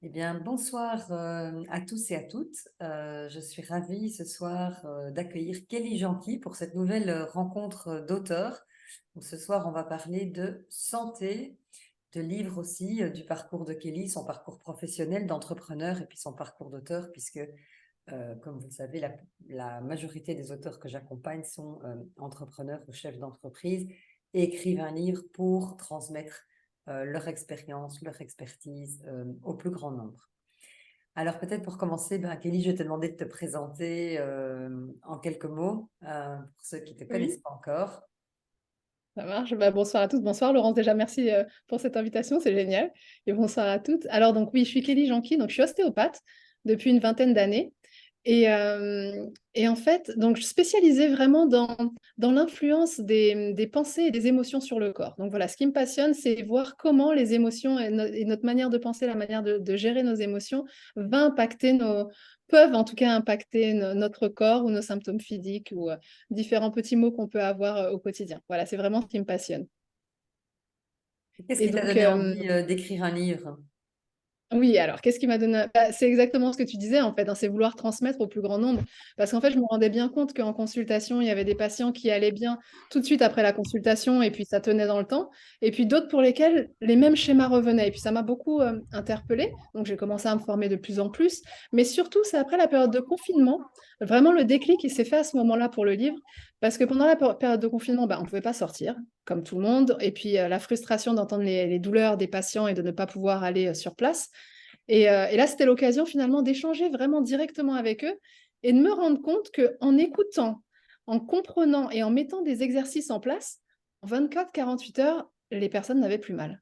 Eh bien, bonsoir à tous et à toutes. Je suis ravie ce soir d'accueillir Kelly Janky pour cette nouvelle rencontre d'auteurs. Donc, ce soir, on va parler de santé, de livres aussi, du parcours de Kelly, son parcours professionnel d'entrepreneur et puis son parcours d'auteur, puisque, comme vous le savez, la majorité des auteurs que j'accompagne sont entrepreneurs ou chefs d'entreprise et écrivent un livre pour transmettre leur expérience, leur expertise au plus grand nombre. Alors peut-être pour commencer, Kelly, je vais te demander de te présenter en quelques mots pour ceux qui ne te connaissent Oui, pas encore. ça marche. Bonsoir à tous. Bonsoir Laurence, déjà merci pour cette invitation, c'est génial. Et bonsoir à toutes. Alors donc oui, je suis Kelly Janky, donc je suis ostéopathe depuis une vingtaine d'années. Et en fait, donc je suis spécialisée vraiment dans l'influence des pensées et des émotions sur le corps. Donc voilà, ce qui me passionne, c'est voir comment les émotions et notre manière de penser, la manière de gérer nos émotions va impacter peuvent en tout cas impacter notre corps ou nos symptômes physiques ou différents petits mots qu'on peut avoir au quotidien. Voilà, c'est vraiment ce qui me passionne. Qu'est-ce Et qui t'a donc, donné envie d'écrire un livre? oui, alors qu'est-ce qui m'a donné c'est exactement ce que tu disais en fait, hein, c'est vouloir transmettre au plus grand nombre. Parce qu'en fait, je me rendais bien compte qu'en consultation, il y avait des patients qui allaient bien tout de suite après la consultation et puis ça tenait dans le temps. Et puis d'autres pour lesquels les mêmes schémas revenaient. Et puis ça m'a beaucoup interpellée. Donc j'ai commencé à me former de plus en plus. Mais surtout, c'est après la période de confinement, vraiment le déclic qui s'est fait à ce moment-là pour le livre. Parce que pendant la période de confinement, on ne pouvait pas sortir, comme tout le monde. Et puis la frustration d'entendre les douleurs des patients et de ne pas pouvoir aller sur place. Et là, c'était l'occasion finalement d'échanger vraiment directement avec eux et de me rendre compte qu'en écoutant, en comprenant et en mettant des exercices en place, en 24-48 heures, les personnes n'avaient plus mal.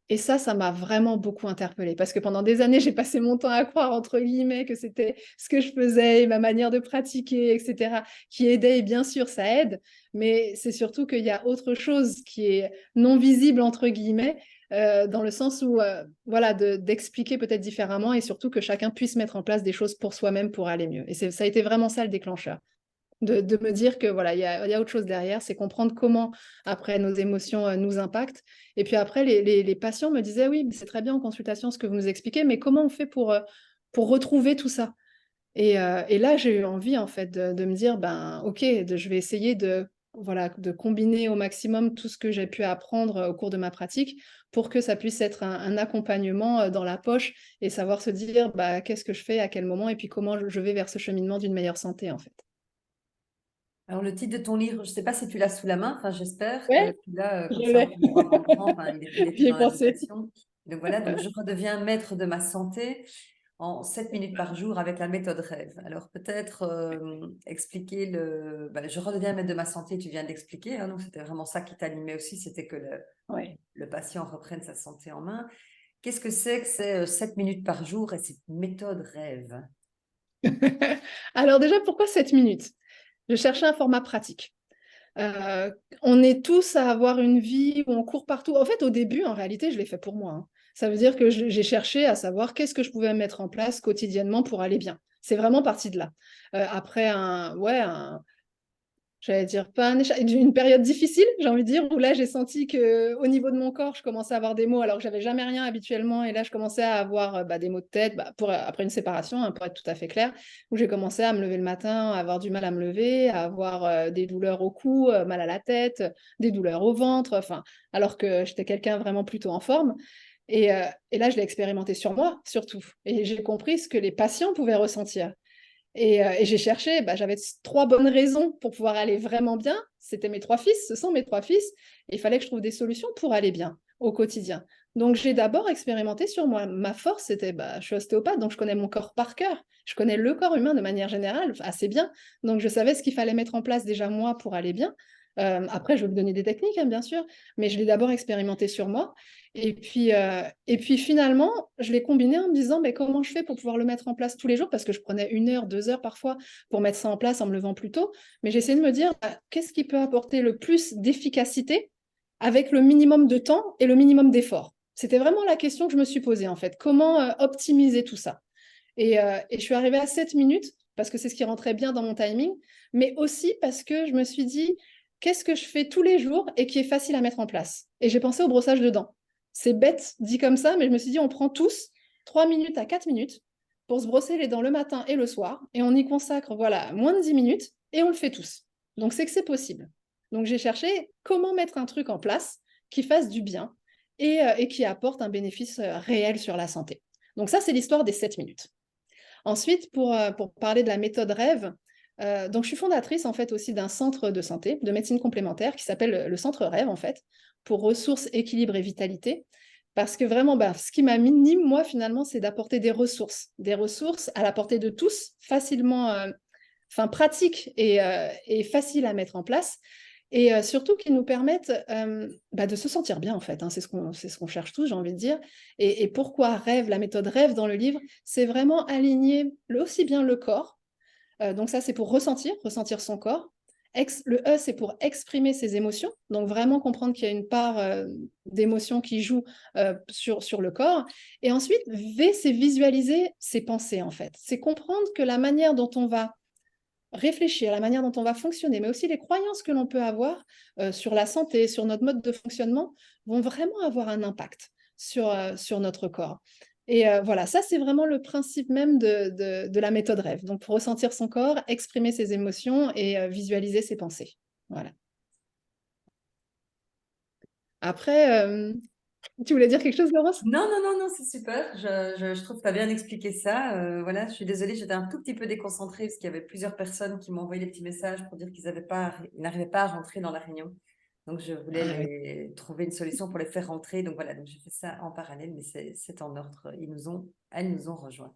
Et ça m'a vraiment beaucoup interpellée parce que pendant des années, j'ai passé mon temps à croire, entre guillemets, que c'était ce que je faisais, ma manière de pratiquer, etc., qui aidait. Et bien sûr, ça aide, mais c'est surtout qu'il y a autre chose qui est non visible, entre guillemets, dans le sens où, voilà, d'expliquer peut-être différemment et surtout que chacun puisse mettre en place des choses pour soi-même pour aller mieux. Et ça a été vraiment ça le déclencheur de me dire que voilà, il y a autre chose derrière, c'est comprendre comment après nos émotions nous impactent. Et puis après, les patients me disaient, oui, mais c'est très bien en consultation ce que vous nous expliquez, mais comment on fait pour retrouver tout ça? Et là, j'ai eu envie en fait de me dire, ben ok, je vais essayer voilà, de combiner au maximum tout ce que j'ai pu apprendre au cours de ma pratique pour que ça puisse être un accompagnement dans la poche et savoir se dire, bah, qu'est-ce que je fais, à quel moment, et puis comment je vais vers ce cheminement d'une meilleure santé en fait. Alors le titre de ton livre, je ne sais pas si tu l'as sous la main, enfin j'espère que Ouais, tu l'as je comme ça on l'ai. peut le voir en grand, enfin, il était J'y ai dans pensé. l'invitation. Donc voilà, donc je redeviens maître de ma santé en 7 minutes par jour avec la méthode rêve. Alors peut-être expliquer je redeviens maître de ma santé, tu viens d'expliquer, hein, donc c'était vraiment ça qui t'animait aussi, c'était que Ouais. le patient reprenne sa santé en main. Qu'est-ce que c'est 7 minutes par jour et cette méthode rêve? Alors déjà, pourquoi 7 minutes? Je cherchais un format pratique. Euh, on est tous à avoir une vie où on court partout. En fait, au début, en réalité, je l'ai fait pour moi, hein. Ça veut dire que j'ai cherché à savoir qu'est-ce que je pouvais mettre en place quotidiennement pour aller bien. C'est vraiment parti de là. Après j'allais dire pas une période difficile, j'ai envie de dire, où là j'ai senti que au niveau de mon corps, je commençais à avoir des maux alors que j'avais jamais rien habituellement, et là je commençais à avoir des maux de tête, après une séparation, hein, pour être tout à fait clair, où j'ai commencé à me lever le matin, à avoir du mal à me lever, à avoir des douleurs au cou, mal à la tête, des douleurs au ventre, enfin, alors que j'étais quelqu'un vraiment plutôt en forme. Et là, je l'ai expérimenté sur moi, surtout. Et j'ai compris ce que les patients pouvaient ressentir. Et j'ai cherché, j'avais trois bonnes raisons pour pouvoir aller vraiment bien. C'était mes trois fils, ce sont mes trois fils. Et il fallait que je trouve des solutions pour aller bien au quotidien. Donc j'ai d'abord expérimenté sur moi. Ma force, c'était, je suis ostéopathe, donc je connais mon corps par cœur. Je connais le corps humain de manière générale assez bien. Donc je savais ce qu'il fallait mettre en place déjà moi pour aller bien. Après, je vais vous donner des techniques, hein, bien sûr, mais je l'ai d'abord expérimenté sur moi. Et puis finalement, je l'ai combiné en me disant, mais comment je fais pour pouvoir le mettre en place tous les jours? Parce que je prenais 1 heure, 2 heures parfois pour mettre ça en place en me levant plus tôt. Mais j'essayais de me dire, qu'est-ce qui peut apporter le plus d'efficacité avec le minimum de temps et le minimum d'effort? C'était vraiment la question que je me suis posée en fait. Comment optimiser tout ça? Et je suis arrivée à 7 minutes parce que c'est ce qui rentrait bien dans mon timing, mais aussi parce que je me suis dit, qu'est-ce que je fais tous les jours et qui est facile à mettre en place? Et j'ai pensé au brossage de dents. C'est bête dit comme ça, mais je me suis dit, on prend tous. 3 minutes à 4 minutes pour se brosser les dents le matin et le soir. Et on y consacre voilà, moins de 10 minutes et on le fait tous. Donc, c'est que c'est possible. Donc, j'ai cherché comment mettre un truc en place qui fasse du bien et qui apporte un bénéfice réel sur la santé. Donc, ça, c'est l'histoire des 7 minutes. Ensuite, pour parler de la méthode rêve, donc je suis fondatrice en fait aussi d'un centre de santé, de médecine complémentaire qui s'appelle le centre rêve en fait, pour ressources, équilibre et vitalité. Parce que vraiment, ce qui m'anime, moi, finalement, c'est d'apporter des ressources à la portée de tous, facilement, pratiques et faciles à mettre en place, et surtout qui nous permettent de se sentir bien, en fait. Hein, c'est ce qu'on cherche tous, j'ai envie de dire. Et pourquoi rêve, la méthode rêve dans le livre, c'est vraiment aligner aussi bien le corps, donc ça, c'est pour ressentir son corps. Le E, c'est pour exprimer ses émotions, donc vraiment comprendre qu'il y a une part d'émotion qui joue sur le corps. Et ensuite, V, c'est visualiser ses pensées, en fait. C'est comprendre que la manière dont on va réfléchir, la manière dont on va fonctionner, mais aussi les croyances que l'on peut avoir sur la santé, sur notre mode de fonctionnement, vont vraiment avoir un impact sur notre corps. Et voilà, ça, c'est vraiment le principe même de la méthode rêve. Donc, pour ressentir son corps, exprimer ses émotions et visualiser ses pensées. Voilà. Après, tu voulais dire quelque chose, Laurence? Non, non, non, non, c'est super. Je trouve que tu as bien expliqué ça. Voilà, je suis désolée, j'étais un tout petit peu déconcentrée parce qu'il y avait plusieurs personnes qui m'ont envoyé des petits messages pour dire qu'ils n'arrivaient pas à rentrer dans la réunion. Donc, je voulais Ah, oui. trouver une solution pour les faire rentrer. Donc, voilà, donc j'ai fait ça en parallèle, mais c'est en ordre. Elles nous ont rejoints.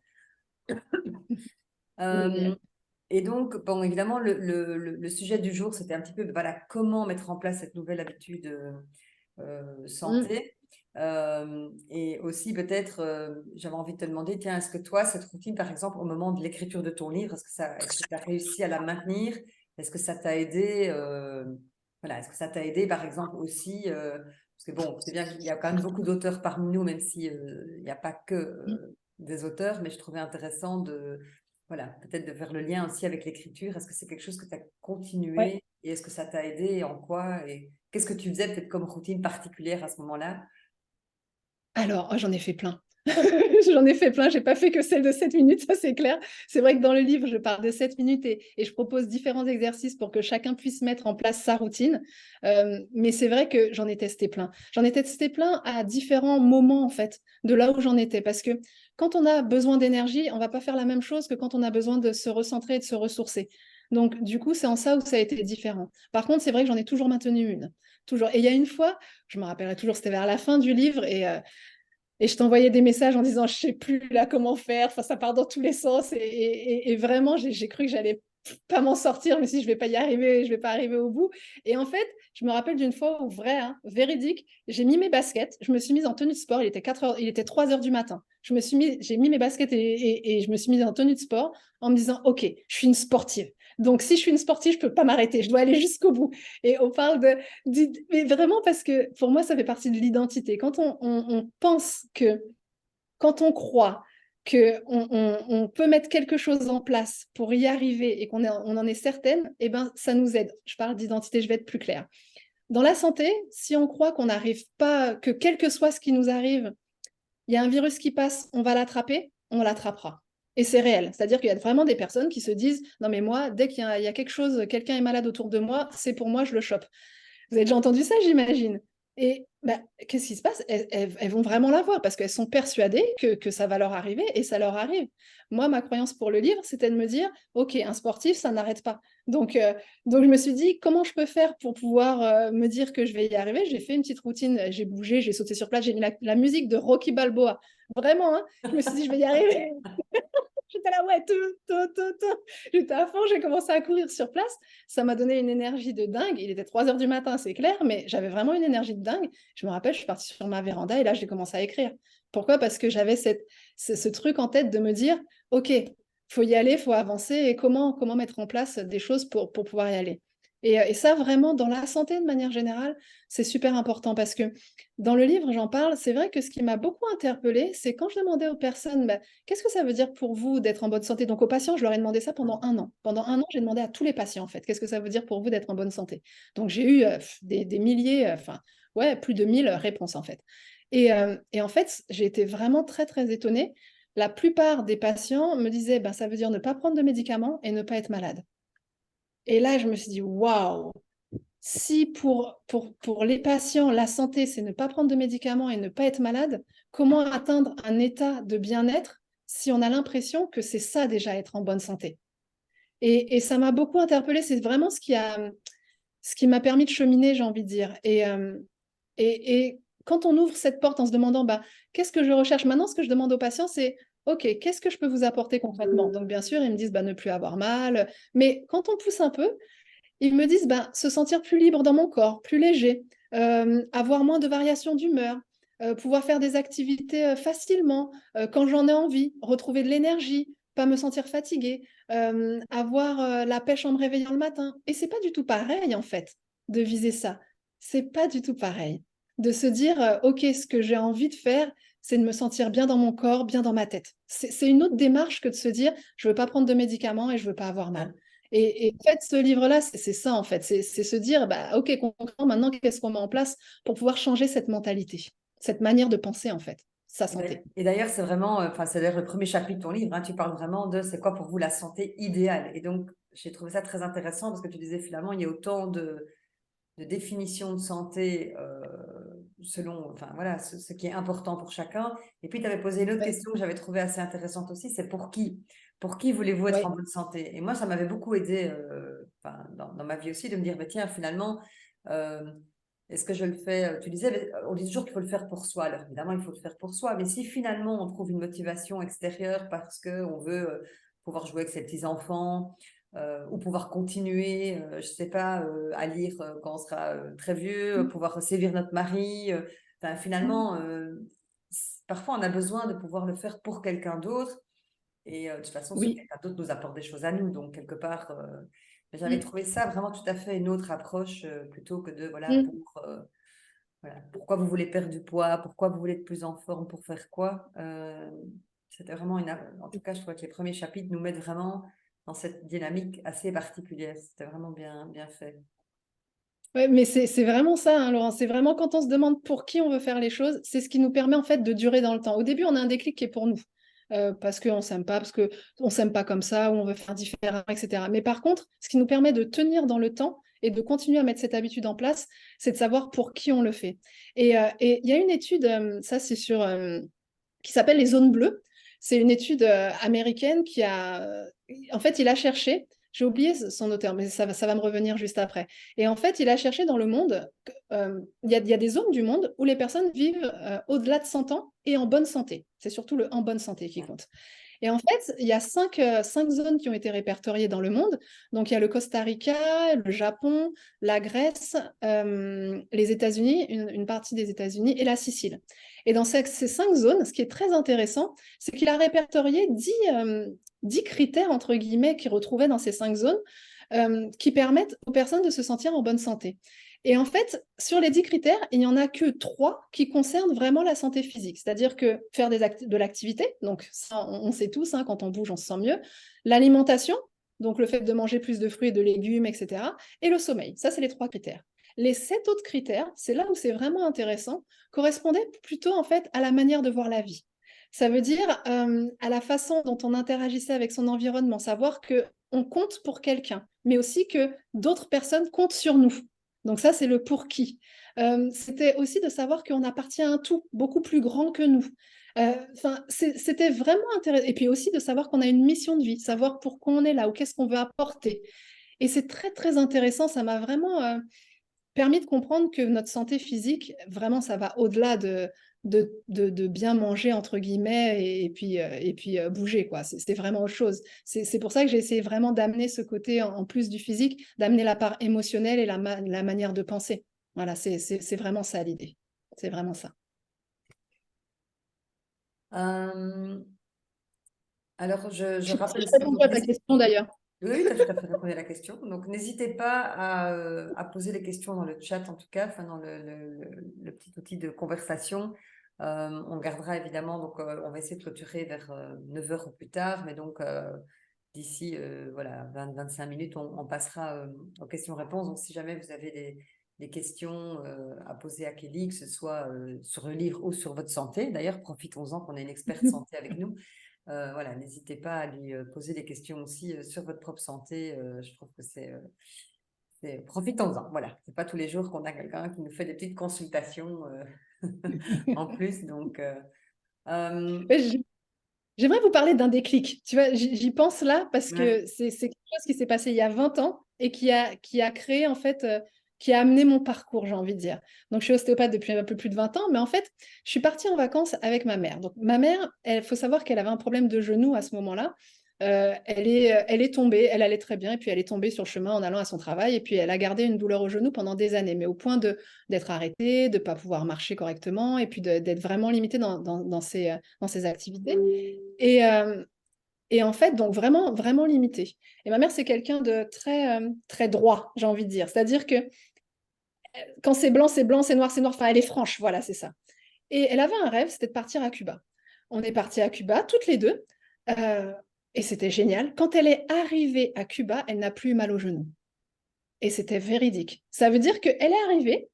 Génial. Et donc, bon, évidemment, le sujet du jour, c'était un petit peu, voilà, comment mettre en place cette nouvelle habitude santé. Et aussi, peut-être, j'avais envie de te demander, tiens, est-ce que toi, cette routine, par exemple, au moment de l'écriture de ton livre, est-ce que tu as réussi à la maintenir? Est-ce que ça t'a aidé, voilà, est-ce que ça t'a aidé, par exemple, aussi, parce que bon, c'est bien qu'il y a quand même beaucoup d'auteurs parmi nous, même si il n'y a pas que des auteurs, mais je trouvais intéressant voilà, peut-être de faire le lien aussi avec l'écriture. Est-ce que c'est quelque chose que tu as Ouais. continué et est-ce que ça t'a aidé et en quoi? Et qu'est-ce que tu faisais peut-être comme routine particulière à ce moment-là? Alors, j'en ai fait plein. J'en ai fait plein, j'ai pas fait que celle de 7 minutes, ça c'est clair. C'est vrai que dans le livre, je parle de 7 minutes et je propose différents exercices pour que chacun puisse mettre en place sa routine. Mais c'est vrai que j'en ai testé plein. J'en ai testé plein à différents moments, en fait, de là où j'en étais. Parce que quand on a besoin d'énergie, on va pas faire la même chose que quand on a besoin de se recentrer et de se ressourcer. Donc, du coup, c'est en ça où ça a été différent. Par contre, c'est vrai que j'en ai toujours maintenu une. Toujours. Et il y a une fois, je me rappellerai toujours, c'était vers la fin du livre et je t'envoyais des messages en disant, je sais plus là comment faire, enfin, ça part dans tous les sens. Et vraiment, j'ai cru que j'allais pas m'en sortir, mais si je vais pas y arriver, je vais pas arriver au bout. Et en fait, je me rappelle d'une fois où, vrai, hein, véridique, j'ai mis mes baskets, je me suis mise en tenue de sport, il était 3 heures du matin. J'ai mis mes baskets et je me suis mise en tenue de sport en me disant, OK, je suis une sportive. Donc, si je suis une sportive, je peux pas m'arrêter, je dois aller jusqu'au bout. Et on parle mais vraiment parce que pour moi, ça fait partie de l'identité. Quand on pense que, quand on croit qu'on peut mettre quelque chose en place pour y arriver et on en est certaine, eh ben, ça nous aide. Je parle d'identité, je vais être plus claire. Dans la santé, si on croit qu'on n'arrive pas, que quel que soit ce qui nous arrive, il y a un virus qui passe, on va l'attraper, on l'attrapera. Et c'est réel. C'est-à-dire qu'il y a vraiment des personnes qui se disent, non mais moi, dès qu'il y a quelque chose, quelqu'un est malade autour de moi, c'est pour moi, je le chope. Vous avez déjà entendu ça, j'imagine. Et qu'est-ce qui se passe? Elles vont vraiment l'avoir parce qu'elles sont persuadées que ça va leur arriver et ça leur arrive. Moi, ma croyance pour le livre, c'était de me dire, OK, un sportif, ça n'arrête pas. Donc, je me suis dit, comment je peux faire pour pouvoir me dire que je vais y arriver? J'ai fait une petite routine, j'ai bougé, j'ai sauté sur place, j'ai mis la musique de Rocky Balboa. Vraiment, hein, je me suis dit, je vais y arriver. J'étais là, ouais, tout. J'étais à fond, j'ai commencé à courir sur place. Ça m'a donné une énergie de dingue. Il était 3 heures du matin, c'est clair, mais j'avais vraiment une énergie de dingue. Je me rappelle, je suis partie sur ma véranda et là, j'ai commencé à écrire. Pourquoi? Parce que j'avais ce truc en tête de me dire, OK, faut y aller, faut avancer et comment mettre en place des choses pour pouvoir y aller. Et ça, vraiment, dans la santé de manière générale, c'est super important parce que dans le livre, j'en parle. C'est vrai que ce qui m'a beaucoup interpellée, c'est quand je demandais aux personnes, qu'est-ce que ça veut dire pour vous d'être en bonne santé? Donc aux patients, je leur ai demandé ça pendant 1 an. Pendant 1 an, j'ai demandé à tous les patients, en fait, qu'est-ce que ça veut dire pour vous d'être en bonne santé? Donc j'ai eu des milliers, ouais, plus de 1000 réponses, en fait. Et en fait, j'ai été vraiment très, très étonnée. La plupart des patients me disaient, ben, ça veut dire ne pas prendre de médicaments et ne pas être malade. Et là, je me suis dit, waouh, si pour les patients, la santé, c'est ne pas prendre de médicaments et ne pas être malade, comment atteindre un état de bien-être si on a l'impression que c'est ça déjà, être en bonne santé? Et ça m'a beaucoup interpellée. C'est vraiment ce qui m'a permis de cheminer, j'ai envie de dire. Et quand on ouvre cette porte en se demandant, bah, qu'est-ce que je recherche maintenant, ce que je demande aux patients, c'est, OK, qu'est-ce que je peux vous apporter concrètement? Donc, bien sûr, ils me disent, bah, ne plus avoir mal. Mais quand on pousse un peu, ils me disent, bah, se sentir plus libre dans mon corps, plus léger, avoir moins de variations d'humeur, pouvoir faire des activités facilement quand j'en ai envie, retrouver de l'énergie, pas me sentir fatiguée, avoir la pêche en me réveillant le matin. Et c'est pas du tout pareil, en fait, de viser ça. C'est pas du tout pareil. De se dire, OK, ce que j'ai envie de faire, c'est de me sentir bien dans mon corps, bien dans ma tête. C'est une autre démarche que de se dire, je veux pas prendre de médicaments et je veux pas avoir mal. Et en fait, ce livre-là, c'est ça, en fait. C'est se dire, bah, OK, concrètement, maintenant, qu'est-ce qu'on met en place pour pouvoir changer cette mentalité, cette manière de penser, en fait, sa santé. Et d'ailleurs, c'est vraiment, enfin, c'est d'ailleurs le premier chapitre de ton livre, hein, tu parles vraiment de c'est quoi pour vous la santé idéale. Et donc, j'ai trouvé ça très intéressant parce que tu disais finalement, il y a autant de définitions de santé selon, enfin voilà, ce qui est important pour chacun. Et puis, tu avais posé une autre Ouais, question que j'avais trouvée assez intéressante aussi, c'est pour qui? Pour qui voulez-vous être en ouais, bonne santé? Et moi, ça m'avait beaucoup aidé enfin, dans ma vie aussi de me dire, bah, tiens, finalement, euh, est-ce que je le fais? Tu disais, on dit toujours qu'il faut le faire pour soi. Alors évidemment, il faut le faire pour soi. Mais si finalement on trouve une motivation extérieure parce qu'on veut pouvoir jouer avec ses petits-enfants ou pouvoir continuer, je ne sais pas, à lire quand on sera très vieux, mm, pouvoir sévir notre mari, enfin, mm, finalement, parfois on a besoin de pouvoir le faire pour quelqu'un d'autre. Et de toute façon, ce oui, quelqu'un d'autre nous apporte des choses à nous. Donc, quelque part, j'avais mm, trouvé ça vraiment tout à fait une autre approche plutôt que de, voilà, mm. voilà, pourquoi vous voulez perdre du poids, pourquoi vous voulez être plus en forme, pour faire quoi. C'était vraiment en tout cas, je crois que les premiers chapitres nous mettent vraiment dans cette dynamique assez particulière. C'était vraiment bien, bien fait. Ouais, mais c'est vraiment ça, hein, Laurent. C'est vraiment quand on se demande pour qui on veut faire les choses, c'est ce qui nous permet en fait de durer dans le temps. Au début, on a un déclic qui est pour nous, parce qu'on s'aime pas, parce qu'on s'aime pas comme ça, ou on veut faire différent, etc. Mais par contre, ce qui nous permet de tenir dans le temps et de continuer à mettre cette habitude en place, c'est de savoir pour qui on le fait. Et il y a une étude, ça c'est sur, qui s'appelle les zones bleues. C'est une étude américaine qui a, en fait, il a cherché, j'ai oublié son auteur, mais ça va me revenir juste après. Et en fait, il a cherché dans le monde, il y a des zones du monde où les personnes vivent au-delà de 100 ans et en bonne santé. C'est surtout le en bonne santé qui compte. Et en fait, il y a cinq zones qui ont été répertoriées dans le monde. Donc, il y a le Costa Rica, le Japon, la Grèce, les États-Unis, une partie des États-Unis et la Sicile. Et dans ces 5 zones, ce qui est très intéressant, c'est qu'il a répertorié 10 critères, entre guillemets, qu'il retrouvait dans ces 5 zones, qui permettent aux personnes de se sentir en bonne santé. Et en fait, sur les 10 critères, il n'y en a que 3 qui concernent vraiment la santé physique. C'est-à-dire que faire de l'activité, donc ça, on sait tous, hein, quand on bouge, on se sent mieux. L'alimentation, donc le fait de manger plus de fruits et de légumes, etc. Et le sommeil. Ça, c'est les 3 critères. Les 7 autres critères, c'est là où c'est vraiment intéressant, correspondaient plutôt en fait à la manière de voir la vie. Ça veut dire à la façon dont on interagissait avec son environnement, savoir que on compte pour quelqu'un, mais aussi que d'autres personnes comptent sur nous. Donc ça, c'est le pour qui. C'était aussi de savoir qu'on appartient à un tout beaucoup plus grand que nous. Enfin, c'était vraiment intéressant. Et puis aussi de savoir qu'on a une mission de vie, savoir pourquoi on est là ou qu'est-ce qu'on veut apporter. Et c'est très, très intéressant. Ça m'a vraiment permis de comprendre que notre santé physique, vraiment, ça va au-delà de bien manger, entre guillemets, et puis bouger, quoi. C'est vraiment autre chose. C'est pour ça que j'ai essayé vraiment d'amener ce côté, en plus du physique, d'amener la part émotionnelle et la manière de penser. Voilà, c'est vraiment ça l'idée. C'est vraiment ça. Euh, alors, je Je rappelle j'ai aussi, répondu donc, à ta question d'ailleurs. oui, tu as tout à fait répondu à la question. Donc, n'hésitez pas à poser des questions dans le chat, en tout cas, enfin, dans le petit outil de conversation. On gardera évidemment, donc, on va essayer de clôturer vers 9 heures ou plus tard, mais donc, d'ici voilà, 20-25 minutes, on passera aux questions-réponses. Donc, si jamais vous avez des questions à poser à Kelly, que ce soit sur le livre ou sur votre santé. D'ailleurs, profitons-en qu'on ait une experte santé avec nous. Voilà, n'hésitez pas à lui poser des questions aussi sur votre propre santé. Je trouve que profitons-en. Voilà, c'est pas tous les jours qu'on a quelqu'un qui nous fait des petites consultations en plus. Donc, Ouais, j'aimerais vous parler d'un déclic. Tu vois, j'y pense là parce ouais. que c'est quelque chose qui s'est passé il y a 20 ans et qui a créé, en fait, qui a amené mon parcours, j'ai envie de dire. Donc, je suis ostéopathe depuis un peu plus de 20 ans, mais en fait, je suis partie en vacances avec ma mère. Donc, ma mère, il faut savoir qu'elle avait un problème de genou à ce moment-là. Elle est tombée, elle allait très bien, et puis elle est tombée sur le chemin en allant à son travail, et puis elle a gardé une douleur au genou pendant des années, mais au point d'être arrêtée, de ne pas pouvoir marcher correctement, et puis d'être vraiment limitée dans ses activités. Et en fait, donc vraiment, vraiment limité. Et ma mère, c'est quelqu'un de très droit, j'ai envie de dire. C'est-à-dire que quand c'est blanc, c'est blanc, c'est noir, c'est noir. Enfin, elle est franche, voilà, c'est ça. Et elle avait un rêve, c'était de partir à Cuba. On est partis à Cuba, toutes les deux. euh, et c'était génial. Quand elle est arrivée à Cuba, elle n'a plus eu mal au genou. Et c'était véridique. Ça veut dire qu'elle est arrivée,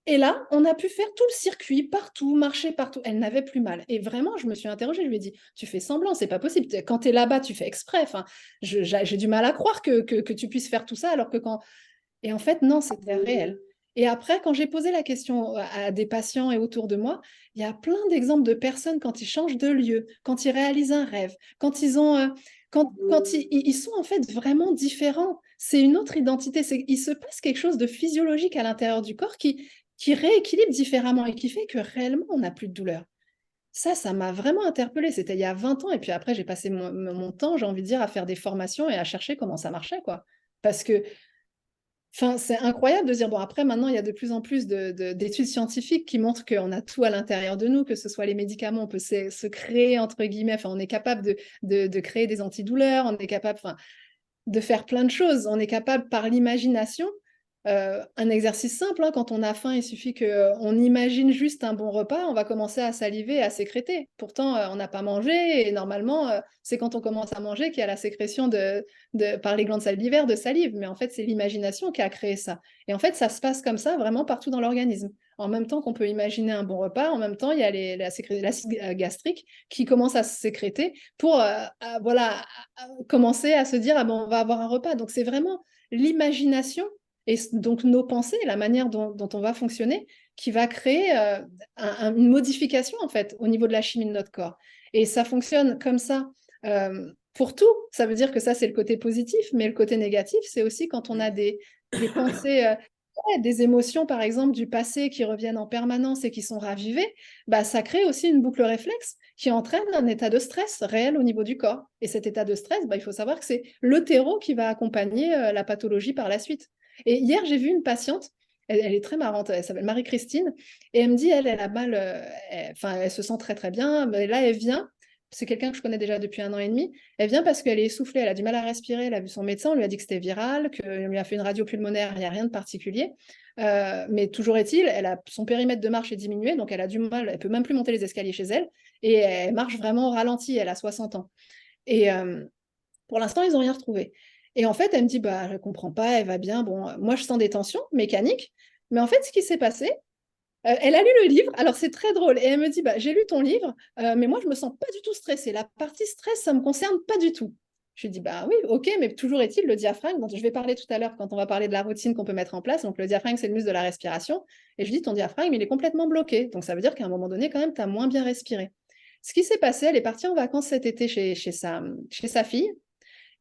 et là, on a pu faire tout le circuit, partout, marcher partout. Elle n'avait plus mal. Et vraiment, je me suis interrogée, je lui ai dit, tu fais semblant, c'est pas possible. Quand tu es là-bas, tu fais exprès. Enfin, j'ai du mal à croire que tu puisses faire tout ça, alors que quand... Et en fait, non, c'était réel. Et après, quand j'ai posé la question à des patients et autour de moi, il y a plein d'exemples de personnes quand ils changent de lieu, quand ils réalisent un rêve, quand ils ont, quand ils sont en fait vraiment différents. C'est une autre identité. Il se passe quelque chose de physiologique à l'intérieur du corps qui rééquilibre différemment et qui fait que réellement, on n'a plus de douleur. Ça m'a vraiment interpellée. C'était il y a 20 ans. Et puis après, j'ai passé mon temps, j'ai envie de dire, à faire des formations et à chercher comment ça marchait, quoi. Parce que enfin, c'est incroyable de dire, bon, après, maintenant, il y a de plus en plus d'études scientifiques qui montrent qu'on a tout à l'intérieur de nous, que ce soit les médicaments, on peut se créer, entre guillemets, enfin, on est capable de créer des antidouleurs, on est capable, enfin, de faire plein de choses. On est capable, par l'imagination, un exercice simple, hein, quand on a faim, il suffit qu'on imagine juste un bon repas, on va commencer à saliver et à sécréter. Pourtant, on n'a pas mangé et normalement, c'est quand on commence à manger qu'il y a la sécrétion par les glandes salivaires de salive. Mais en fait, c'est l'imagination qui a créé ça. Et en fait, ça se passe comme ça vraiment partout dans l'organisme. En même temps qu'on peut imaginer un bon repas, en même temps, il y a l'acide gastrique qui commence à se sécréter pour voilà, commencer à se dire, ah bon, on va avoir un repas. Donc, c'est vraiment l'imagination et donc nos pensées, la manière dont on va fonctionner, qui va créer une modification en fait au niveau de la chimie de notre corps. Et ça fonctionne comme ça pour tout. Ça veut dire que ça, c'est le côté positif, mais le côté négatif, c'est aussi quand on a des pensées, ouais, des émotions, par exemple, du passé qui reviennent en permanence et qui sont ravivées, bah, ça crée aussi une boucle réflexe qui entraîne un état de stress réel au niveau du corps. Et cet état de stress, bah, il faut savoir que c'est le terreau qui va accompagner la pathologie par la suite. Et hier, j'ai vu une patiente, elle est très marrante, elle s'appelle Marie-Christine, et elle me dit, elle a mal, enfin, elle se sent très très bien, mais là, elle vient, c'est quelqu'un que je connais déjà depuis 1 an et demi, elle vient parce qu'elle est essoufflée, elle a du mal à respirer, elle a vu son médecin, on lui a dit que c'était viral, qu'on lui a fait une radio pulmonaire, il n'y a rien de particulier, mais toujours est-il, son périmètre de marche est diminué, donc elle a du mal, elle peut même plus monter les escaliers chez elle, et elle marche vraiment au ralenti, elle a 60 ans. Et pour l'instant, ils n'ont rien retrouvé. Et en fait, elle me dit, bah, je ne comprends pas, elle va bien. Bon, moi, je sens des tensions mécaniques. Mais en fait, ce qui s'est passé, elle a lu le livre. Alors, c'est très drôle. Et elle me dit, bah, j'ai lu ton livre, mais moi, je ne me sens pas du tout stressée. La partie stress, ça ne me concerne pas du tout. Je lui dis, bah oui, ok, mais toujours est-il, le diaphragme, dont je vais parler tout à l'heure quand on va parler de la routine qu'on peut mettre en place. Donc, le diaphragme, c'est le muscle de la respiration. Et je dis, ton diaphragme, il est complètement bloqué. Donc, ça veut dire qu'à un moment donné, quand même, tu as moins bien respiré. Ce qui s'est passé, elle est partie en vacances cet été chez sa fille.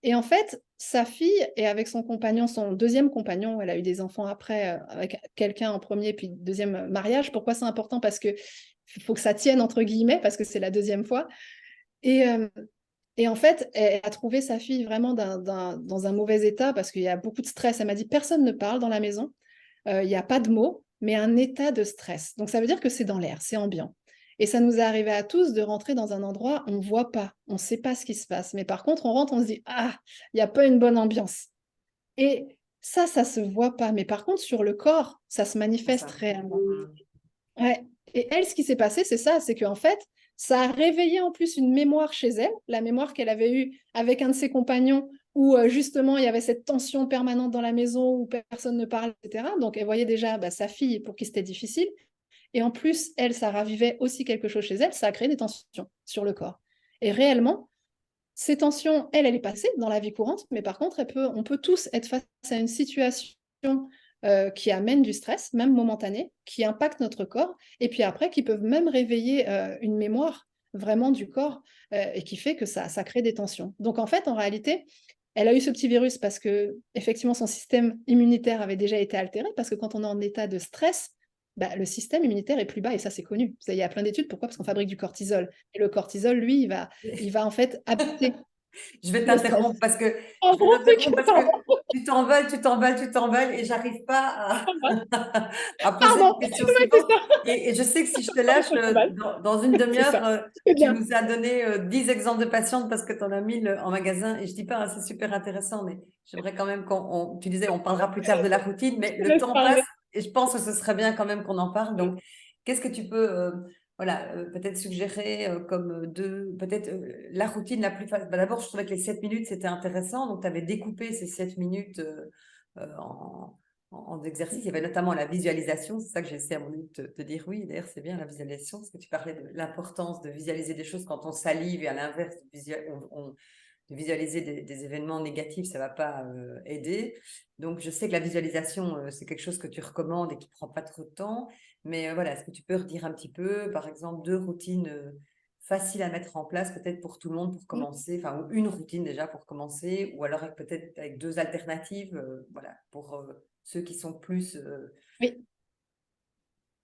Et en fait, sa fille est avec son compagnon, son deuxième compagnon, elle a eu des enfants après, avec quelqu'un en premier, puis deuxième mariage. Pourquoi c'est important? Parce que faut que ça tienne, entre guillemets, parce que c'est la deuxième fois. Et, euh, et en fait, elle a trouvé sa fille vraiment dans un mauvais état, parce qu'il y a beaucoup de stress. Elle m'a dit, personne ne parle dans la maison, il n'y a pas de mots, mais un état de stress. Donc ça veut dire que c'est dans l'air, c'est ambiant. Et ça nous est arrivé à tous de rentrer dans un endroit, on ne voit pas, on ne sait pas ce qui se passe. Mais par contre, on rentre, on se dit, ah, il n'y a pas une bonne ambiance. Et ça se voit pas. Mais par contre, sur le corps, ça se C'est manifeste ça. réellement. Ouais. Et elle, ce qui s'est passé, c'est ça, c'est qu'en fait, ça a réveillé en plus une mémoire chez elle, la mémoire qu'elle avait eue avec un de ses compagnons où justement il y avait cette tension permanente dans la maison où personne ne parlait, etc. Donc elle voyait déjà sa fille pour qui c'était difficile. Et en plus, elle, ça ravivait aussi quelque chose chez elle, ça a créé des tensions sur le corps. Et réellement, ces tensions, elle est passée dans la vie courante, mais par contre, on peut tous être face à une situation qui amène du stress, même momentané, qui impacte notre corps, et puis après, qui peuvent même réveiller une mémoire vraiment du corps, et qui fait que ça crée des tensions. Donc en fait, en réalité, elle a eu ce petit virus parce que effectivement son système immunitaire avait déjà été altéré, parce que quand on est en état de stress, le système immunitaire est plus bas, et ça c'est connu. Il y a plein d'études, pourquoi? Parce qu'on fabrique du cortisol. Et le cortisol, lui, il va en fait habiter Je vais le stress. t'interrompre parce que En gros, c'est que... Pardon, tu t'emballes, tu t'emballes, tu t'emballes et j'arrive pas à poser pardon, une question ouais, c'est suivante. ça. Et je sais que si je te lâche, Je m'emballe. dans une C'est demi-heure, ça. C'est tu bien. nous as donné 10 exemples de patientes parce que tu en as mis en magasin. Et je dis pas, hein, c'est super intéressant, mais j'aimerais quand même tu disais, on parlera plus tard de la routine, mais Je te le laisse temps passe parler. et je pense que ce serait bien quand même qu'on en parle. Donc, qu'est-ce que tu peux voilà, peut-être suggérer comme peut-être la routine la plus facile. D'abord, je trouvais que les 7 minutes, c'était intéressant. Donc, tu avais découpé ces 7 minutes en exercice. Il y avait notamment la visualisation. C'est ça que j'essaie à mon avis de te dire. Oui, d'ailleurs, c'est bien la visualisation, parce que tu parlais de l'importance de visualiser des choses quand on salive et à l'inverse, de visualiser des événements négatifs, ça ne va pas aider. Donc, je sais que la visualisation, c'est quelque chose que tu recommandes et qui ne prend pas trop de temps. Mais voilà, est-ce que tu peux redire un petit peu, par exemple, 2 routines faciles à mettre en place, peut-être pour tout le monde pour commencer, enfin, ou une routine déjà pour commencer, ou alors peut-être avec 2 alternatives, voilà, pour ceux qui sont plus Oui.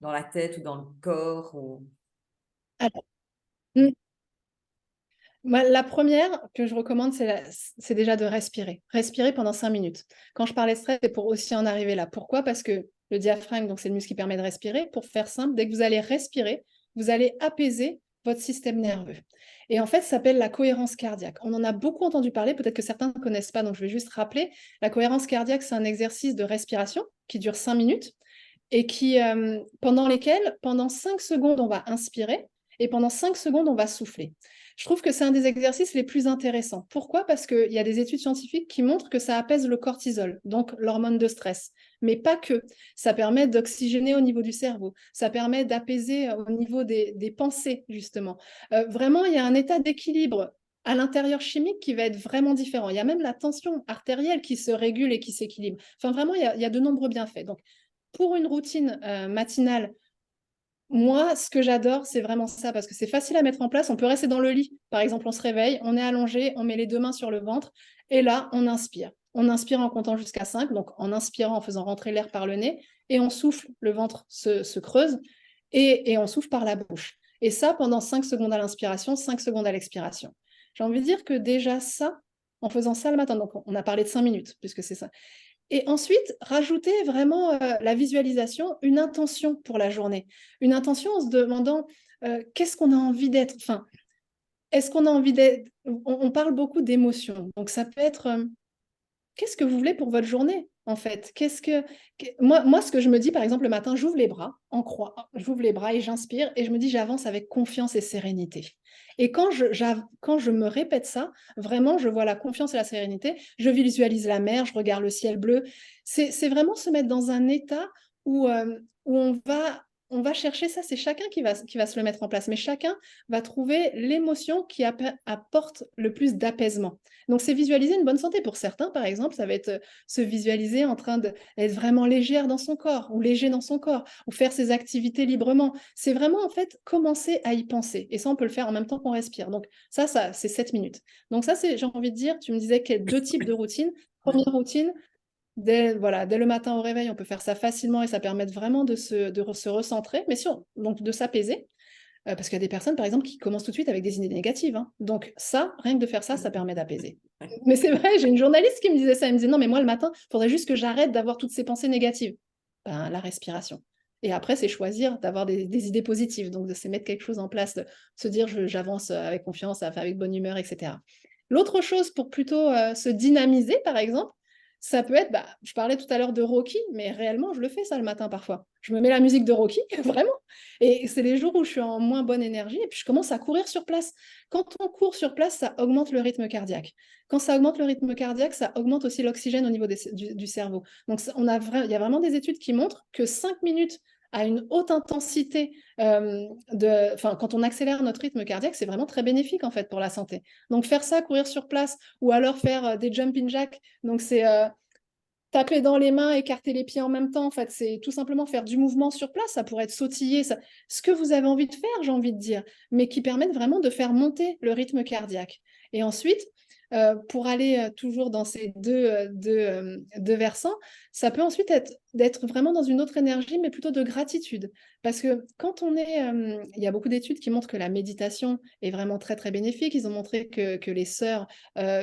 dans la tête ou dans le corps. Alors, la première que je recommande, c'est déjà de respirer. Respirer pendant 5 minutes. Quand je parlais de stress, c'est pour aussi en arriver là. Pourquoi? Parce que le diaphragme, donc c'est le muscle qui permet de respirer. Pour faire simple, dès que vous allez respirer, vous allez apaiser votre système nerveux. Et en fait, ça s'appelle la cohérence cardiaque. On en a beaucoup entendu parler, peut-être que certains ne connaissent pas, donc je vais juste rappeler. La cohérence cardiaque, c'est un exercice de respiration qui dure 5 minutes et pendant lesquels, pendant 5 secondes, on va inspirer et pendant 5 secondes, on va souffler. Je trouve que c'est un des exercices les plus intéressants. Pourquoi? Parce qu'il y a des études scientifiques qui montrent que ça apaise le cortisol, donc l'hormone de stress. Mais pas que. Ça permet d'oxygéner au niveau du cerveau. Ça permet d'apaiser au niveau des pensées, justement. Vraiment, il y a un état d'équilibre à l'intérieur chimique qui va être vraiment différent. Il y a même la tension artérielle qui se régule et qui s'équilibre. Enfin, vraiment, il y a de nombreux bienfaits. Donc, pour une routine matinale, moi, ce que j'adore, c'est vraiment ça, parce que c'est facile à mettre en place. On peut rester dans le lit. Par exemple, on se réveille, on est allongé, on met les 2 mains sur le ventre, et là, on inspire. On inspire en comptant jusqu'à 5, donc en inspirant, en faisant rentrer l'air par le nez, et on souffle, le ventre se creuse, et on souffle par la bouche. Et ça, pendant 5 secondes à l'inspiration, 5 secondes à l'expiration. J'ai envie de dire que déjà ça, en faisant ça le matin, donc on a parlé de 5 minutes, puisque c'est ça. Et ensuite, rajouter vraiment la visualisation, une intention pour la journée. Une intention en se demandant qu'est-ce qu'on a envie d'être. Enfin, est-ce qu'on a envie d'être. On parle beaucoup d'émotions. Donc, ça peut être qu'est-ce que vous voulez pour votre journée, en fait? Moi, ce que je me dis, par exemple, le matin, j'ouvre les bras en croix, j'ouvre les bras et j'inspire et je me dis, j'avance avec confiance et sérénité. Et quand je me répète ça, vraiment, je vois la confiance et la sérénité, je visualise la mer, je regarde le ciel bleu. C'est vraiment se mettre dans un état où on va chercher ça, c'est chacun qui va se le mettre en place, mais chacun va trouver l'émotion qui apporte le plus d'apaisement. Donc, c'est visualiser une bonne santé. Pour certains, par exemple, ça va être se visualiser en train d'être vraiment légère dans son corps ou léger dans son corps ou faire ses activités librement. C'est vraiment, en fait, commencer à y penser. Et ça, on peut le faire en même temps qu'on respire. Donc, ça c'est 7 minutes. Donc, ça, j'ai envie de dire, tu me disais qu'il y a 2 types de routines. Première routine, dès le matin au réveil, on peut faire ça facilement et ça permet vraiment de se recentrer, mais donc de s'apaiser. Parce qu'il y a des personnes, par exemple, qui commencent tout de suite avec des idées négatives. Hein. Donc ça, rien que de faire ça, ça permet d'apaiser. Mais c'est vrai, j'ai une journaliste qui me disait ça. Elle me disait, non, mais moi, le matin, il faudrait juste que j'arrête d'avoir toutes ces pensées négatives. Ben, la respiration. Et après, c'est choisir d'avoir des idées positives. Donc, de se mettre quelque chose en place, de se dire, j'avance avec confiance, avec bonne humeur, etc. L'autre chose pour plutôt se dynamiser, par exemple, Ça peut être, je parlais tout à l'heure de Rocky, mais réellement, je le fais ça le matin parfois. Je me mets la musique de Rocky, vraiment. Et c'est les jours où je suis en moins bonne énergie et puis je commence à courir sur place. Quand on court sur place, ça augmente le rythme cardiaque. Quand ça augmente le rythme cardiaque, ça augmente aussi l'oxygène au niveau du cerveau. Donc, il y a vraiment des études qui montrent que 5 minutes à une haute intensité, quand on accélère notre rythme cardiaque, c'est vraiment très bénéfique en fait pour la santé. Donc faire ça, courir sur place, ou alors faire des jumping jacks. Donc c'est taper dans les mains, écarter les pieds en même temps. En fait, c'est tout simplement faire du mouvement sur place. Ça pourrait être sautiller, ce que vous avez envie de faire, j'ai envie de dire, mais qui permettent vraiment de faire monter le rythme cardiaque. Et ensuite, pour aller toujours dans ces deux versants, ça peut ensuite être d'être vraiment dans une autre énergie, mais plutôt de gratitude. Parce que quand on est... il y a beaucoup d'études qui montrent que la méditation est vraiment très, très bénéfique. Ils ont montré que les sœurs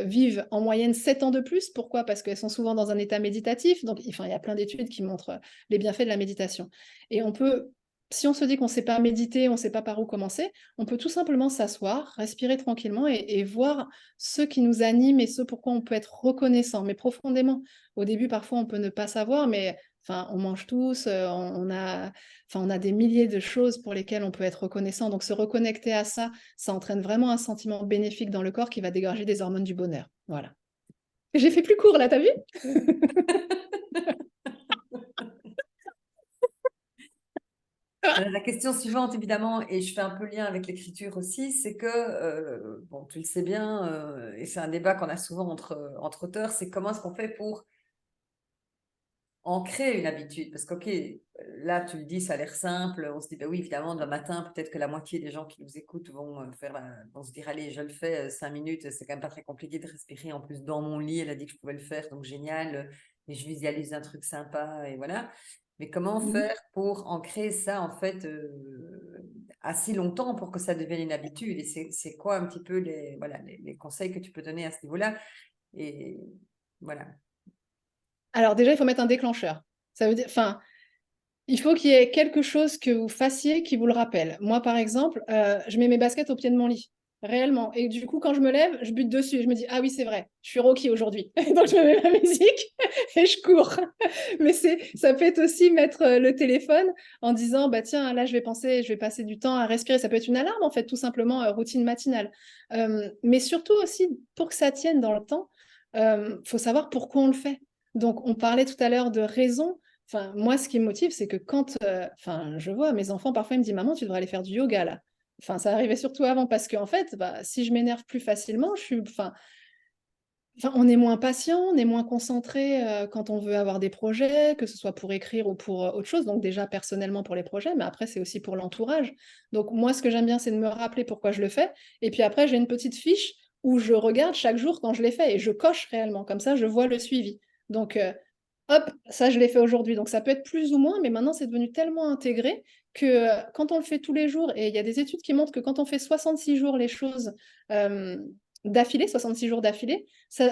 vivent en moyenne 7 ans de plus. Pourquoi? Parce qu'elles sont souvent dans un état méditatif. Donc, il y a plein d'études qui montrent les bienfaits de la méditation. Et on peut... Si on se dit qu'on ne sait pas méditer, on ne sait pas par où commencer, on peut tout simplement s'asseoir, respirer tranquillement et voir ce qui nous anime et ce pourquoi on peut être reconnaissant, mais profondément. Au début, parfois, on peut ne pas savoir, mais enfin, on mange tous, on a des milliers de choses pour lesquelles on peut être reconnaissant. Donc, se reconnecter à ça, ça entraîne vraiment un sentiment bénéfique dans le corps qui va dégager des hormones du bonheur. Voilà. J'ai fait plus court, là, t'as vu? La question suivante, évidemment, et je fais un peu lien avec l'écriture aussi, c'est que, bon, tu le sais bien, et c'est un débat qu'on a souvent entre auteurs, c'est comment est-ce qu'on fait pour ancrer une habitude. Parce qu'ok, là, tu le dis, ça a l'air simple, on se dit, ben oui, évidemment, demain matin, peut-être que la moitié des gens qui nous écoutent vont se dire, allez, je le fais 5 minutes, c'est quand même pas très compliqué de respirer, en plus, dans mon lit, elle a dit que je pouvais le faire, donc génial, et je visualise un truc sympa, et voilà. Mais comment faire pour ancrer ça, en fait, assez longtemps pour que ça devienne une habitude? Et c'est quoi un petit peu les conseils que tu peux donner à ce niveau-là? Et voilà. Alors déjà, il faut mettre un déclencheur. Ça veut dire, enfin, il faut qu'il y ait quelque chose que vous fassiez qui vous le rappelle. Moi, par exemple, je mets mes baskets au pied de mon lit, réellement. Et du coup, quand je me lève, je bute dessus. Je me dis, ah oui, c'est vrai, je suis Rocky aujourd'hui. Donc, je me mets la musique et je cours. Mais ça peut être aussi mettre le téléphone en disant, bah tiens, là, je vais passer du temps à respirer. Ça peut être une alarme, en fait, tout simplement, routine matinale. Mais surtout aussi, pour que ça tienne dans le temps, faut savoir pourquoi on le fait. Donc, on parlait tout à l'heure de raison. Enfin, moi, ce qui me motive, c'est que quand je vois mes enfants, parfois, ils me disent, maman, tu devrais aller faire du yoga, là. Enfin, ça arrivait surtout avant, parce qu'en fait, si je m'énerve plus facilement, on est moins patient, on est moins concentré quand on veut avoir des projets, que ce soit pour écrire ou pour autre chose. Donc déjà, personnellement pour les projets, mais après, c'est aussi pour l'entourage. Donc moi, ce que j'aime bien, c'est de me rappeler pourquoi je le fais. Et puis après, j'ai une petite fiche où je regarde chaque jour quand je l'ai fait et je coche réellement. Comme ça, je vois le suivi. Donc, hop, ça, je l'ai fait aujourd'hui. Donc ça peut être plus ou moins, mais maintenant, c'est devenu tellement intégré que quand on le fait tous les jours, et il y a des études qui montrent que quand on fait 66 jours les choses d'affilée, 66 jours d'affilée,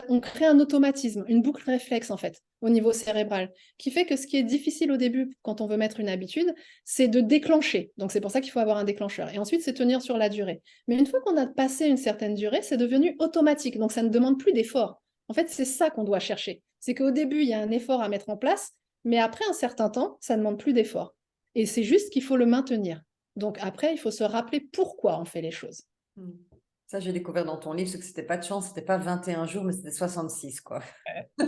on crée un automatisme, une boucle réflexe en fait, au niveau cérébral, qui fait que ce qui est difficile au début quand on veut mettre une habitude, c'est de déclencher. Donc c'est pour ça qu'il faut avoir un déclencheur. Et ensuite, c'est tenir sur la durée. Mais une fois qu'on a passé une certaine durée, c'est devenu automatique. Donc ça ne demande plus d'effort. En fait, c'est ça qu'on doit chercher. C'est qu'au début, il y a un effort à mettre en place, mais après un certain temps, ça ne demande plus d'effort. Et c'est juste qu'il faut le maintenir. Donc après, il faut se rappeler pourquoi on fait les choses. Ça, j'ai découvert dans ton livre, ce que c'était pas de chance, c'était pas 21 jours, mais c'était 66, quoi. On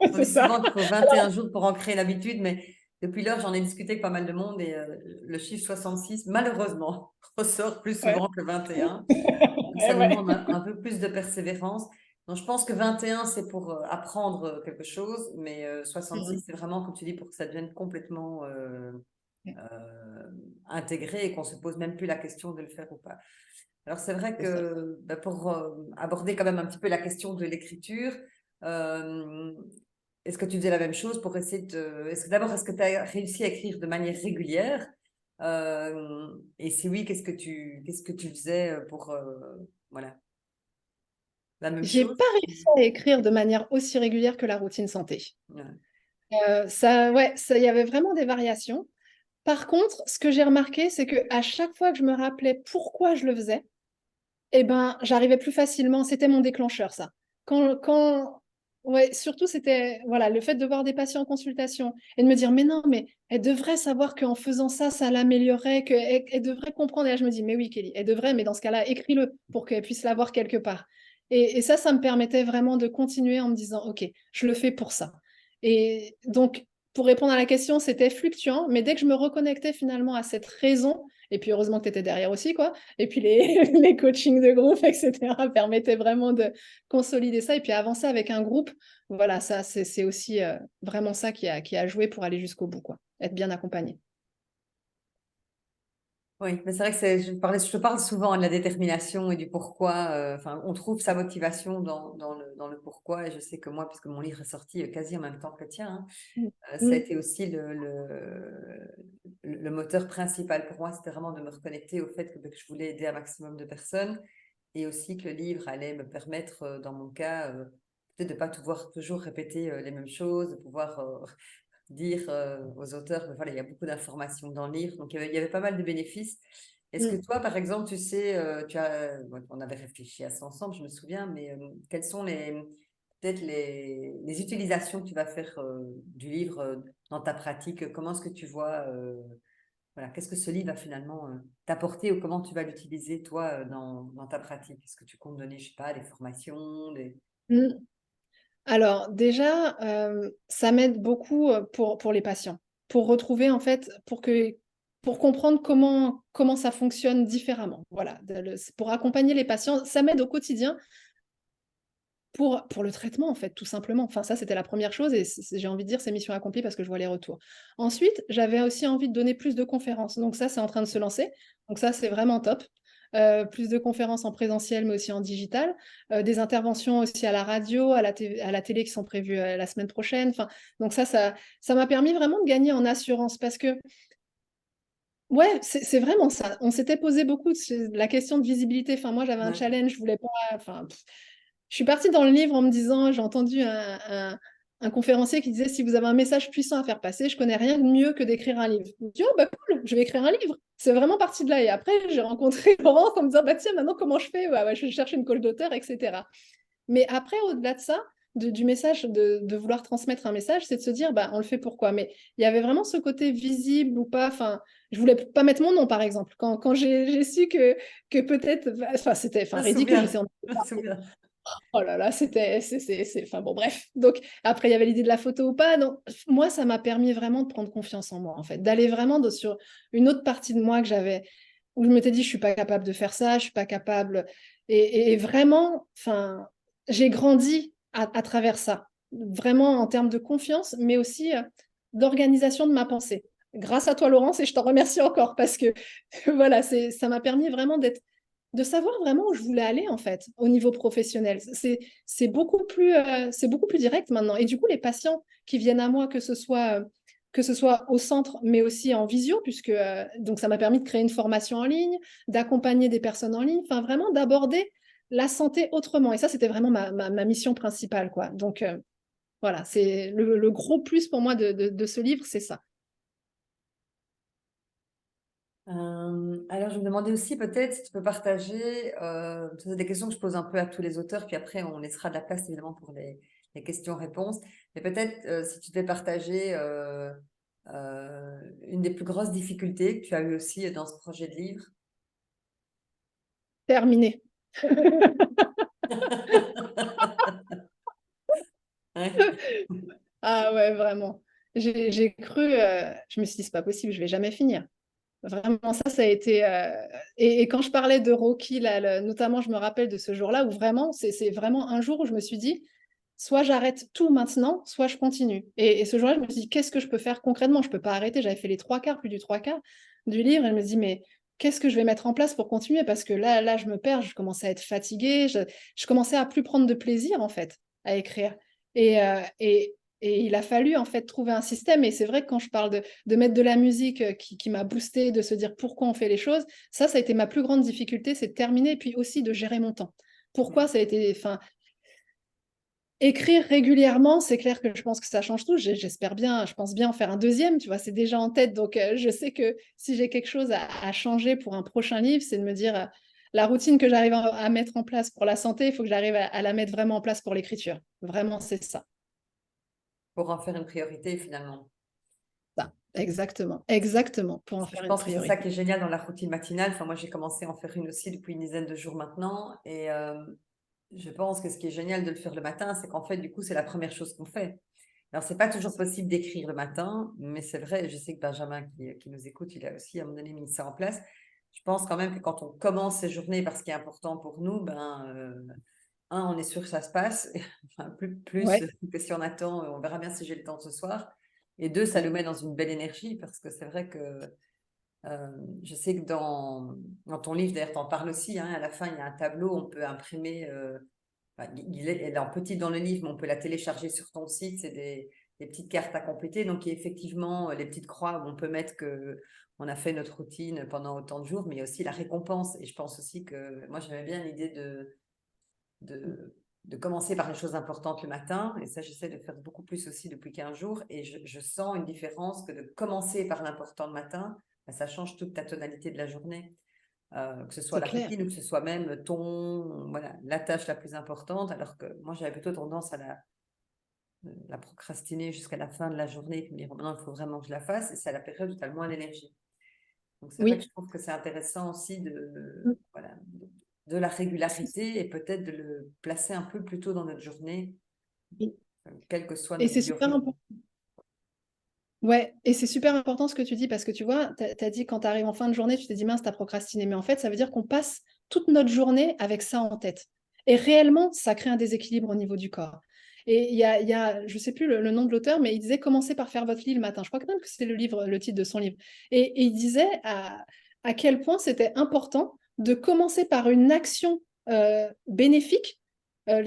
dit souvent qu'il faut 21 jours pour ancrer l'habitude, mais depuis lors, j'en ai discuté avec pas mal de monde et le chiffre 66, malheureusement, ressort plus souvent que 21. Donc, ça demande un peu plus de persévérance. Donc, je pense que 21, c'est pour apprendre quelque chose, mais 66, c'est vraiment, comme tu dis, pour que ça devienne complètement intégré et qu'on se pose même plus la question de le faire ou pas. Alors, c'est vrai que pour aborder quand même un petit peu la question de l'écriture, est-ce que tu faisais la même chose pour essayer de... est-ce que tu as réussi à écrire de manière régulière? Et si oui, qu'est-ce que tu faisais pour... voilà, la même J'ai chose? pas réussi à écrire de manière aussi régulière que la routine santé. Ouais. Il y avait vraiment des variations. Par contre, ce que j'ai remarqué, c'est que à chaque fois que je me rappelais pourquoi je le faisais, eh ben, j'arrivais plus facilement. C'était mon déclencheur, ça. Quand Ouais, surtout, c'était voilà, le fait de voir des patients en consultation et de me dire, mais non, mais elle devrait savoir qu'en faisant ça, ça l'améliorerait, qu'elle devrait comprendre. Et là, je me dis, mais oui, Kelly, elle devrait, mais dans ce cas-là, écris-le pour qu'elle puisse l'avoir quelque part. Et ça me permettait vraiment de continuer en me disant, OK, je le fais pour ça. Et donc, pour répondre à la question, c'était fluctuant, mais dès que je me reconnectais finalement à cette raison, et puis heureusement que tu étais derrière aussi, quoi, et puis les, les coachings de groupe, etc., permettaient vraiment de consolider ça et puis avancer avec un groupe. Voilà, ça, c'est aussi vraiment ça qui a joué pour aller jusqu'au bout, quoi. Être bien accompagné. Oui, mais c'est vrai que je te parle souvent de la détermination et du pourquoi. Enfin, on trouve sa motivation dans le pourquoi. Et je sais que moi, puisque mon livre est sorti quasi en même temps que le tien, hein, Mm. ça a Mm. été aussi le moteur principal pour moi. C'était vraiment de me reconnecter au fait que je voulais aider un maximum de personnes et aussi que le livre allait me permettre, dans mon cas, peut-être de ne pas toujours répéter les mêmes choses, de pouvoir dire aux auteurs, voilà, il y a beaucoup d'informations dans le livre, donc il y avait pas mal de bénéfices. Est-ce que Mm. toi, par exemple, tu sais, on avait réfléchi à ça ensemble, je me souviens, mais quelles sont peut-être les utilisations que tu vas faire du livre dans ta pratique? Comment est-ce que tu vois, voilà, qu'est-ce que ce livre va finalement t'apporter ou comment tu vas l'utiliser, toi, dans ta pratique? Est-ce que tu comptes donner, je sais pas, des formations, Mm. Alors déjà, ça m'aide beaucoup pour les patients, pour retrouver en fait, pour comprendre comment ça fonctionne différemment. Voilà, pour accompagner les patients, ça m'aide au quotidien pour le traitement, en fait, tout simplement. Enfin, ça, c'était la première chose et j'ai envie de dire, c'est mission accomplie parce que je vois les retours. Ensuite, j'avais aussi envie de donner plus de conférences. Donc ça, c'est en train de se lancer. Donc ça, c'est vraiment top. Plus de conférences en présentiel, mais aussi en digital. Des interventions aussi à la radio, à la télé qui sont prévues la semaine prochaine. Enfin, donc ça m'a permis vraiment de gagner en assurance parce que, ouais, c'est vraiment ça. On s'était posé beaucoup la question de visibilité. Enfin, moi, j'avais un Ouais. challenge, je voulais pas... Enfin, je suis partie dans le livre en me disant, j'ai entendu un conférencier qui disait, si vous avez un message puissant à faire passer, je connais rien de mieux que d'écrire un livre. Je me dis, oh bah cool, je vais écrire un livre. C'est vraiment parti de là. Et après, j'ai rencontré Laurence en me disant, bah tiens, maintenant comment je fais? Bah, je vais chercher une coach d'auteur, etc. Mais après, au-delà de ça, du message, de vouloir transmettre un message, c'est de se dire, bah, on le fait pourquoi. Mais il y avait vraiment ce côté visible ou pas. Enfin, je voulais pas mettre mon nom, par exemple. Quand j'ai su que peut-être, enfin, c'était Je me ridicule, je souviens, sais. je me souviens. Oh là là, enfin bon, bref. Donc, après, il y avait l'idée de la photo ou pas. Donc, moi, ça m'a permis vraiment de prendre confiance en moi, en fait, d'aller vraiment sur une autre partie de moi que j'avais, où je m'étais dit, je suis pas capable de faire ça, je suis pas capable. Et vraiment, enfin, j'ai grandi à travers ça, vraiment en termes de confiance, mais aussi d'organisation de ma pensée. Grâce à toi, Laurence, et je t'en remercie encore parce que voilà, ça m'a permis vraiment de savoir vraiment où je voulais aller en fait au niveau professionnel. C'est beaucoup plus direct maintenant. Et du coup, les patients qui viennent à moi, que ce soit au centre, mais aussi en visio, puisque donc ça m'a permis de créer une formation en ligne, d'accompagner des personnes en ligne, enfin vraiment d'aborder la santé autrement. Et ça, c'était vraiment ma mission principale, quoi. Donc voilà, c'est le gros plus pour moi de ce livre, c'est ça. Alors, je me demandais aussi peut-être si tu peux partager, c'est des questions que je pose un peu à tous les auteurs, puis après on laissera de la place évidemment pour les questions-réponses, mais peut-être si tu devais partager une des plus grosses difficultés que tu as eues aussi dans ce projet de livre. Terminé. Ouais. Ah ouais, vraiment. J'ai cru, je me suis dit, c'est pas possible, je vais jamais finir. Vraiment, ça a été. Et quand je parlais de Rocky, là, notamment, je me rappelle de ce jour-là où vraiment, c'est vraiment un jour où je me suis dit, soit j'arrête tout maintenant, soit je continue. Et ce jour-là, je me suis dit, qu'est-ce que je peux faire concrètement? Je peux pas arrêter. J'avais fait les trois quarts, plus du trois quarts du livre, et je me dis, mais qu'est-ce que je vais mettre en place pour continuer? Parce que là, je me perds, je commençais à être fatiguée, je commençais à plus prendre de plaisir, en fait, à écrire. Et il a fallu, en fait, trouver un système. Et c'est vrai que quand je parle de mettre de la musique qui m'a boosté, de se dire pourquoi on fait les choses, ça a été ma plus grande difficulté, c'est de terminer, et puis aussi de gérer mon temps. Pourquoi ça a été, enfin, écrire régulièrement, c'est clair que je pense que ça change tout. J'espère bien, je pense bien en faire un deuxième, tu vois, c'est déjà en tête. Donc, je sais que si j'ai quelque chose à changer pour un prochain livre, c'est de me dire, la routine que j'arrive à mettre en place pour la santé, il faut que j'arrive à la mettre vraiment en place pour l'écriture. Vraiment, c'est ça. Pour en faire une priorité, finalement. Ça. Exactement. Exactement. Pour en Parce que faire je une pense que c'est ça priorité. qui est génial dans la routine matinale. Enfin, moi, j'ai commencé à en faire une aussi depuis une dizaine de jours maintenant. Et je pense que ce qui est génial de le faire le matin, c'est qu'en fait, du coup, c'est la première chose qu'on fait. Alors, c'est pas toujours possible d'écrire le matin, mais c'est vrai, je sais que Benjamin qui nous écoute, il a aussi à un moment donné mis ça en place. Je pense quand même que quand on commence ces journées par ce qui est important pour nous, on est sûr que ça se passe, enfin, plus Ouais. que si on attend, on verra bien si j'ai le temps ce soir. Et deux, ça nous met dans une belle énergie parce que c'est vrai que je sais que dans ton livre, d'ailleurs, tu en parles aussi, hein, à la fin, il y a un tableau, on peut imprimer, elle est en petit dans le livre, mais on peut la télécharger sur ton site, c'est des petites cartes à compléter, donc il y a effectivement les petites croix où on peut mettre que on a fait notre routine pendant autant de jours, mais il y a aussi la récompense, et je pense aussi que moi j'aimais bien l'idée de commencer par les choses importantes le matin, et ça j'essaie de faire beaucoup plus aussi depuis 15 jours, et je sens une différence que de commencer par l'important le matin, ça change toute ta tonalité de la journée. Que ce soit C'est la clair. routine ou que ce soit même voilà, la tâche la plus importante, alors que moi j'avais plutôt tendance à la procrastiner jusqu'à la fin de la journée et puis me dire maintenant il faut vraiment que je la fasse, et c'est à la période où tu as le moins d'énergie. Donc c'est vrai que Oui. je trouve que c'est intéressant aussi voilà, de la régularité et peut-être de le placer un peu plus tôt dans notre journée, Oui. quel que soit Et notre c'est super biorhythme. important. Ouais, et c'est super important ce que tu dis parce que tu vois, tu as dit quand tu arrives en fin de journée, tu t'es dit mince, t'as procrastiné. Mais en fait, ça veut dire qu'on passe toute notre journée avec ça en tête. Et réellement, ça crée un déséquilibre au niveau du corps. Et je sais plus le nom de l'auteur, mais il disait commencez par faire votre lit le matin. Je crois que même que c'est le livre, le titre de son livre. Et il disait à quel point c'était important de commencer par une action bénéfique.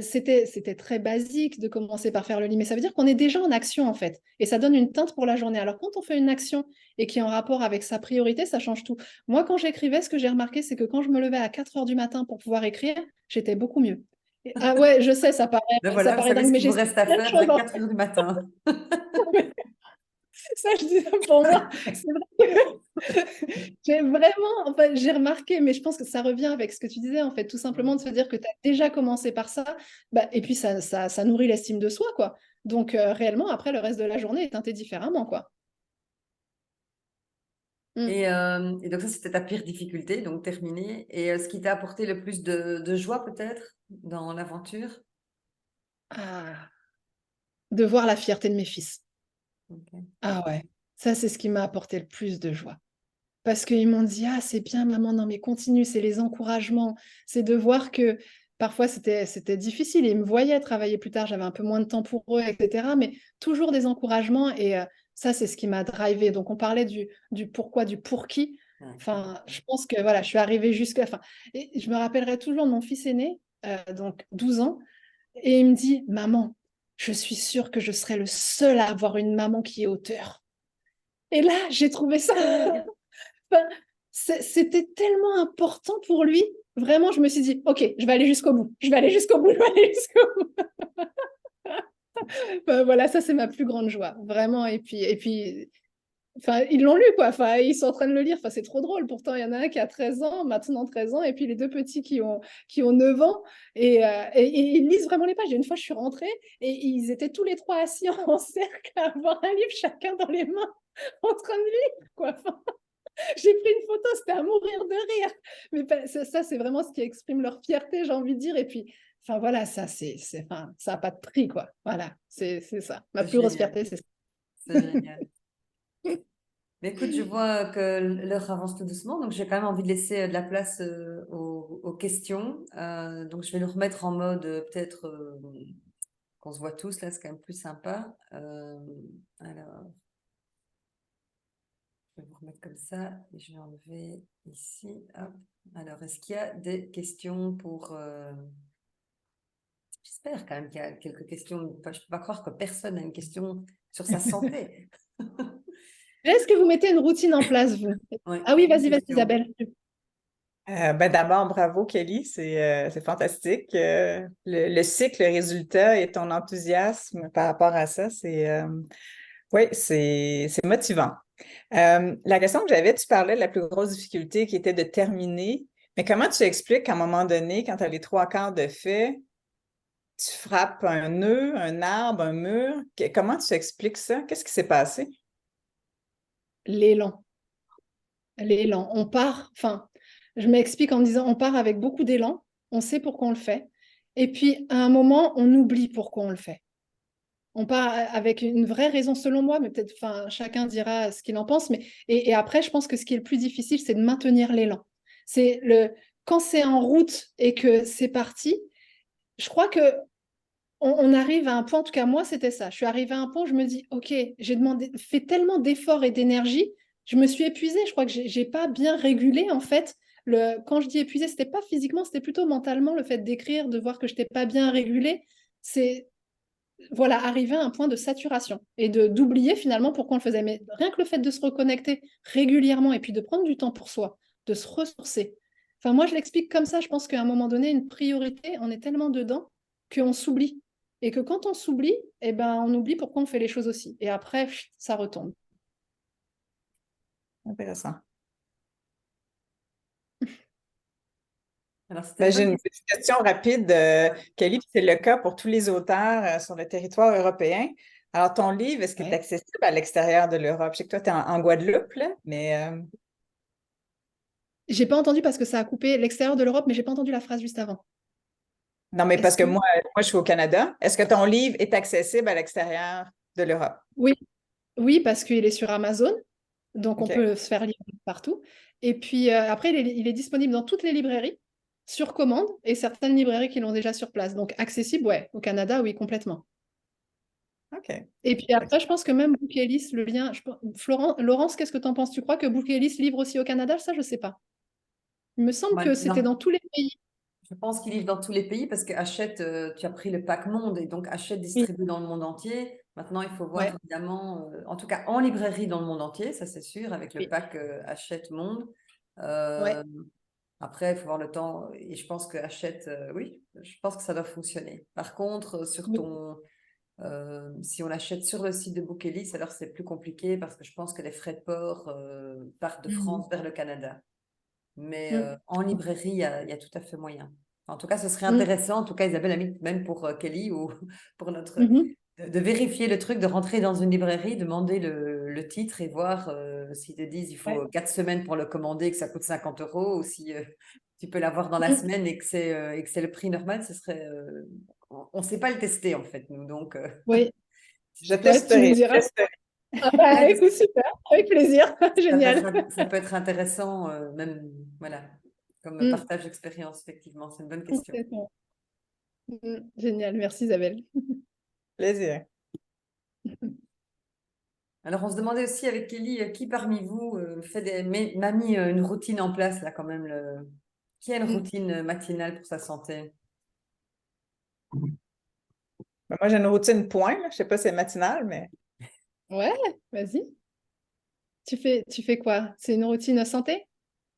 C'était très basique de commencer par faire le lit, mais ça veut dire qu'on est déjà en action en fait, et ça donne une teinte pour la journée. Alors quand on fait une action et qui est en rapport avec sa priorité, ça change tout. Moi, quand j'écrivais, ce que j'ai remarqué, c'est que quand je me levais à 4 heures du matin pour pouvoir écrire, j'étais beaucoup mieux. Ah ouais, je sais, Ben ça voilà, vous paraît savez dingue, ce mais qu'il vous j'ai essayé reste à plein de faire à choses en 4 heures du matin. ça, je dis ça pour moi. C'est vrai que j'ai vraiment, enfin, j'ai remarqué, mais je pense que ça revient avec ce que tu disais, en fait, tout simplement de se dire que tu as déjà commencé par ça, bah, et puis ça nourrit l'estime de soi, quoi. Donc, réellement, après, le reste de la journée est teinté différemment, quoi. Mm. Et donc ça, c'était ta pire difficulté, donc terminé. Et ce qui t'a apporté le plus de joie peut-être dans l'aventure? Ah, de voir la fierté de mes fils. Ok. Ah ouais, ça, c'est ce qui m'a apporté le plus de joie. Parce qu'ils m'ont dit: «Ah, c'est bien maman, non mais continue», c'est les encouragements, c'est de voir que parfois c'était difficile. Ils me voyaient travailler plus tard, j'avais un peu moins de temps pour eux et cetera, mais toujours des encouragements et ça, c'est ce qui m'a drivée. Donc on parlait du pourquoi, du pour qui. Ouais. Enfin, je pense que voilà, je suis arrivée jusqu'à enfin et je me rappellerai toujours de mon fils aîné, donc 12 ans et il me dit: «Maman, je suis sûre que je serai le seul à avoir une maman qui est auteur». Et là, j'ai trouvé ça enfin, c'était tellement important pour lui. Vraiment, je me suis dit, OK, je vais aller jusqu'au bout. Je vais aller jusqu'au bout. Je vais aller jusqu'au bout. Voilà, ça, c'est ma plus grande joie. Vraiment. Et puis enfin, ils l'ont lu, quoi. Enfin, ils sont en train de le lire. Enfin, c'est trop drôle. Pourtant, il y en a un qui a 13 ans, maintenant 13 ans, et puis les deux petits qui ont 9 ans. Et ils lisent vraiment les pages. Et une fois, je suis rentrée et ils étaient tous les trois assis en cercle à avoir un livre chacun dans les mains en train de lire, quoi. Enfin, j'ai pris une photo, c'était à mourir de rire. Mais ça, c'est vraiment ce qui exprime leur fierté, j'ai envie de dire. Et puis, enfin voilà, enfin, ça n'a pas de prix, quoi. Voilà, c'est ça. Ma C'est plus grosse génial, fierté, c'est ça. c'est génial. Mais écoute, je vois que l'heure avance tout doucement, donc j'ai quand même envie de laisser de la place aux questions. Donc je vais nous remettre en mode peut-être qu'on se voit tous, là, c'est quand même plus sympa. Alors, je vais vous remettre comme ça et je vais enlever ici. Hop. Alors, est-ce qu'il y a des questions pour... J'espère quand même qu'il y a quelques questions. Enfin, je ne peux pas croire que personne n'a une question sur sa santé. Est-ce que vous mettez une routine en place, vous? Oui, Ah oui, bonne vas-y, question. Isabelle. Ben d'abord, bravo Kelly, c'est fantastique. Le cycle, le résultat et ton enthousiasme par rapport à ça, oui, c'est motivant. La question que j'avais, tu parlais de la plus grosse difficulté qui était de terminer. Mais comment tu expliques qu'à un moment donné, quand tu as les trois quarts de fait, tu frappes un nœud, un arbre, un mur? Comment tu expliques ça? Qu'est-ce qui s'est passé? L'élan. L'élan. On part, enfin, je m'explique en disant, on part avec beaucoup d'élan, on sait pourquoi on le fait. Et puis, à un moment, on oublie pourquoi on le fait. On part avec une vraie raison selon moi, mais peut-être, enfin, chacun dira ce qu'il en pense. Mais et après, je pense que ce qui est le plus difficile, c'est de maintenir l'élan. C'est le quand c'est en route et que c'est parti. Je crois que on arrive à un point. En tout cas, moi, c'était ça. Je suis arrivée à un point où je me dis, ok, j'ai fait tellement d'efforts et d'énergie, je me suis épuisée. Je crois que j'ai pas bien régulé en fait. Quand je dis épuisée, c'était pas physiquement, c'était plutôt mentalement le fait d'écrire, de voir que je n'étais pas bien régulée. C'est voilà, arriver à un point de saturation et d'oublier finalement pourquoi on le faisait. Mais rien que le fait de se reconnecter régulièrement et puis de prendre du temps pour soi, de se ressourcer. Enfin, moi, je l'explique comme ça. Je pense qu'à un moment donné, une priorité, on est tellement dedans qu'on s'oublie. Et que quand on s'oublie, eh ben, on oublie pourquoi on fait les choses aussi. Et après, ça retombe. Intéressant. Alors, c'était Ben, une j'ai bonne une question. petite question rapide, Kelly, puis c'est le cas pour tous les auteurs sur le territoire européen. Alors, ton livre, est-ce qu'il est Ouais. accessible à l'extérieur de l'Europe? Je sais que toi, tu es en Guadeloupe, là, mais J'ai pas entendu parce que ça a coupé l'extérieur de l'Europe, mais j'ai pas entendu la phrase juste avant. non, mais parce Est-ce que que moi, je suis au Canada. Est-ce que ton livre est accessible à l'extérieur de l'Europe? oui, oui, parce qu'il est sur Amazon, donc on OK. peut se faire livrer partout. Et puis après, il est disponible dans toutes les librairies, sur commande, et certaines librairies qui l'ont déjà sur place. Donc accessible, ouais, au Canada, oui, complètement. OK. Et puis après, je pense que même Book Ellis, le lien. Laurence, qu'est-ce que tu en penses? Tu crois que Book Ellis livre aussi au Canada? Ça, je sais pas. Il me semble que c'était Non, dans tous les pays. je pense qu'il livre dans tous les pays parce que Hachette, tu as pris le pack monde et donc Hachette Oui, distribue dans le monde entier. Maintenant, il faut voir ouais, évidemment, en tout cas en librairie dans le monde entier, ça c'est sûr, avec le oui, pack Hachette monde. ouais. Euh, Après, il faut voir le temps et je pense que Hachette, oui, je pense que ça doit fonctionner. Par contre, Oui. si on l'achète sur le site de Bookelis, alors c'est plus compliqué parce que je pense que les frais de port partent de France Mhm. vers le Canada. Mais Mhm. en librairie, il y a tout à fait moyen. En tout cas, ce serait Mhm. intéressant, en tout cas, Isabelle, même pour Kelly ou pour notre, Mhm. de vérifier le truc, de rentrer dans une librairie, demander le titre et voir s'ils te disent il Ouais. faut 4 semaines pour le commander, que ça coûte 50 euros, ou si tu peux l'avoir dans la Mhm. semaine et que c'est le prix normal, ce serait. On ne sait pas le tester, en fait, nous. Donc, Oui, Je ouais, tu nous testerai, je diras. testerai. Ah bah, ouais, écoute, super, avec plaisir, génial. ça peut être intéressant, même, voilà, comme Mhm. partage d'expérience, effectivement. C'est une bonne question. Complètement. Mhm. Génial, merci Isabelle. Plaisir. Alors, on se demandait aussi avec Kelly, qui parmi vous m'a mis une routine en place, là, quand même. Qui a une Mhm. routine matinale pour sa santé? Ben, moi, j'ai une routine point, là. Je ne sais pas si c'est matinal, mais Ouais, vas-y. Tu fais quoi? C'est une routine santé?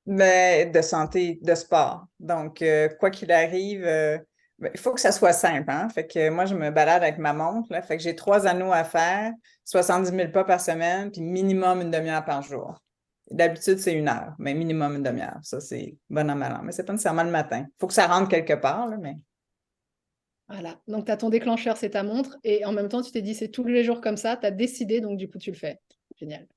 de santé, de sport. Donc, quoi qu'il arrive, ben, il faut que ça soit simple, hein. Fait que moi, je me balade avec ma montre, là. Fait que j'ai 3 anneaux à faire, 70 000 pas par semaine, puis minimum une demi-heure par jour. D'habitude, c'est 1 heure, mais minimum une demi-heure. Ça, c'est bon an, mal an. Mais c'est pas nécessairement le matin. Il faut que ça rentre quelque part, là, mais. Voilà. Donc, tu as ton déclencheur, c'est ta montre. Et en même temps, tu t'es dit, c'est tous les jours comme ça. Tu as décidé, donc du coup, tu le fais. Génial.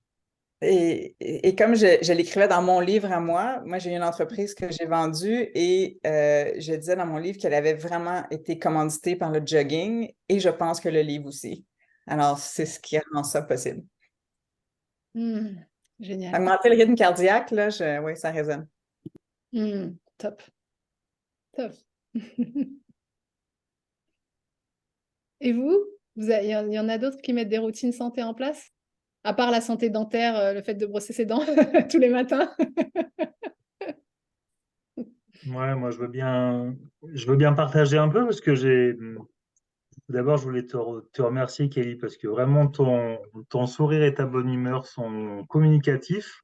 Et comme je l'écrivais dans mon livre à moi, j'ai une entreprise que j'ai vendue et je disais dans mon livre qu'elle avait vraiment été commanditée par le jogging et je pense que le livre aussi. Alors, c'est ce qui rend ça possible. Génial. Augmenter le rythme cardiaque, là, oui, ça résonne. Top. Top. Et vous? Il y en a d'autres qui mettent des routines santé en place? À part la santé dentaire, le fait de brosser ses dents tous les matins. Ouais, moi je veux bien partager un peu parce que d'abord je voulais te remercier Kelly parce que vraiment ton sourire et ta bonne humeur sont communicatifs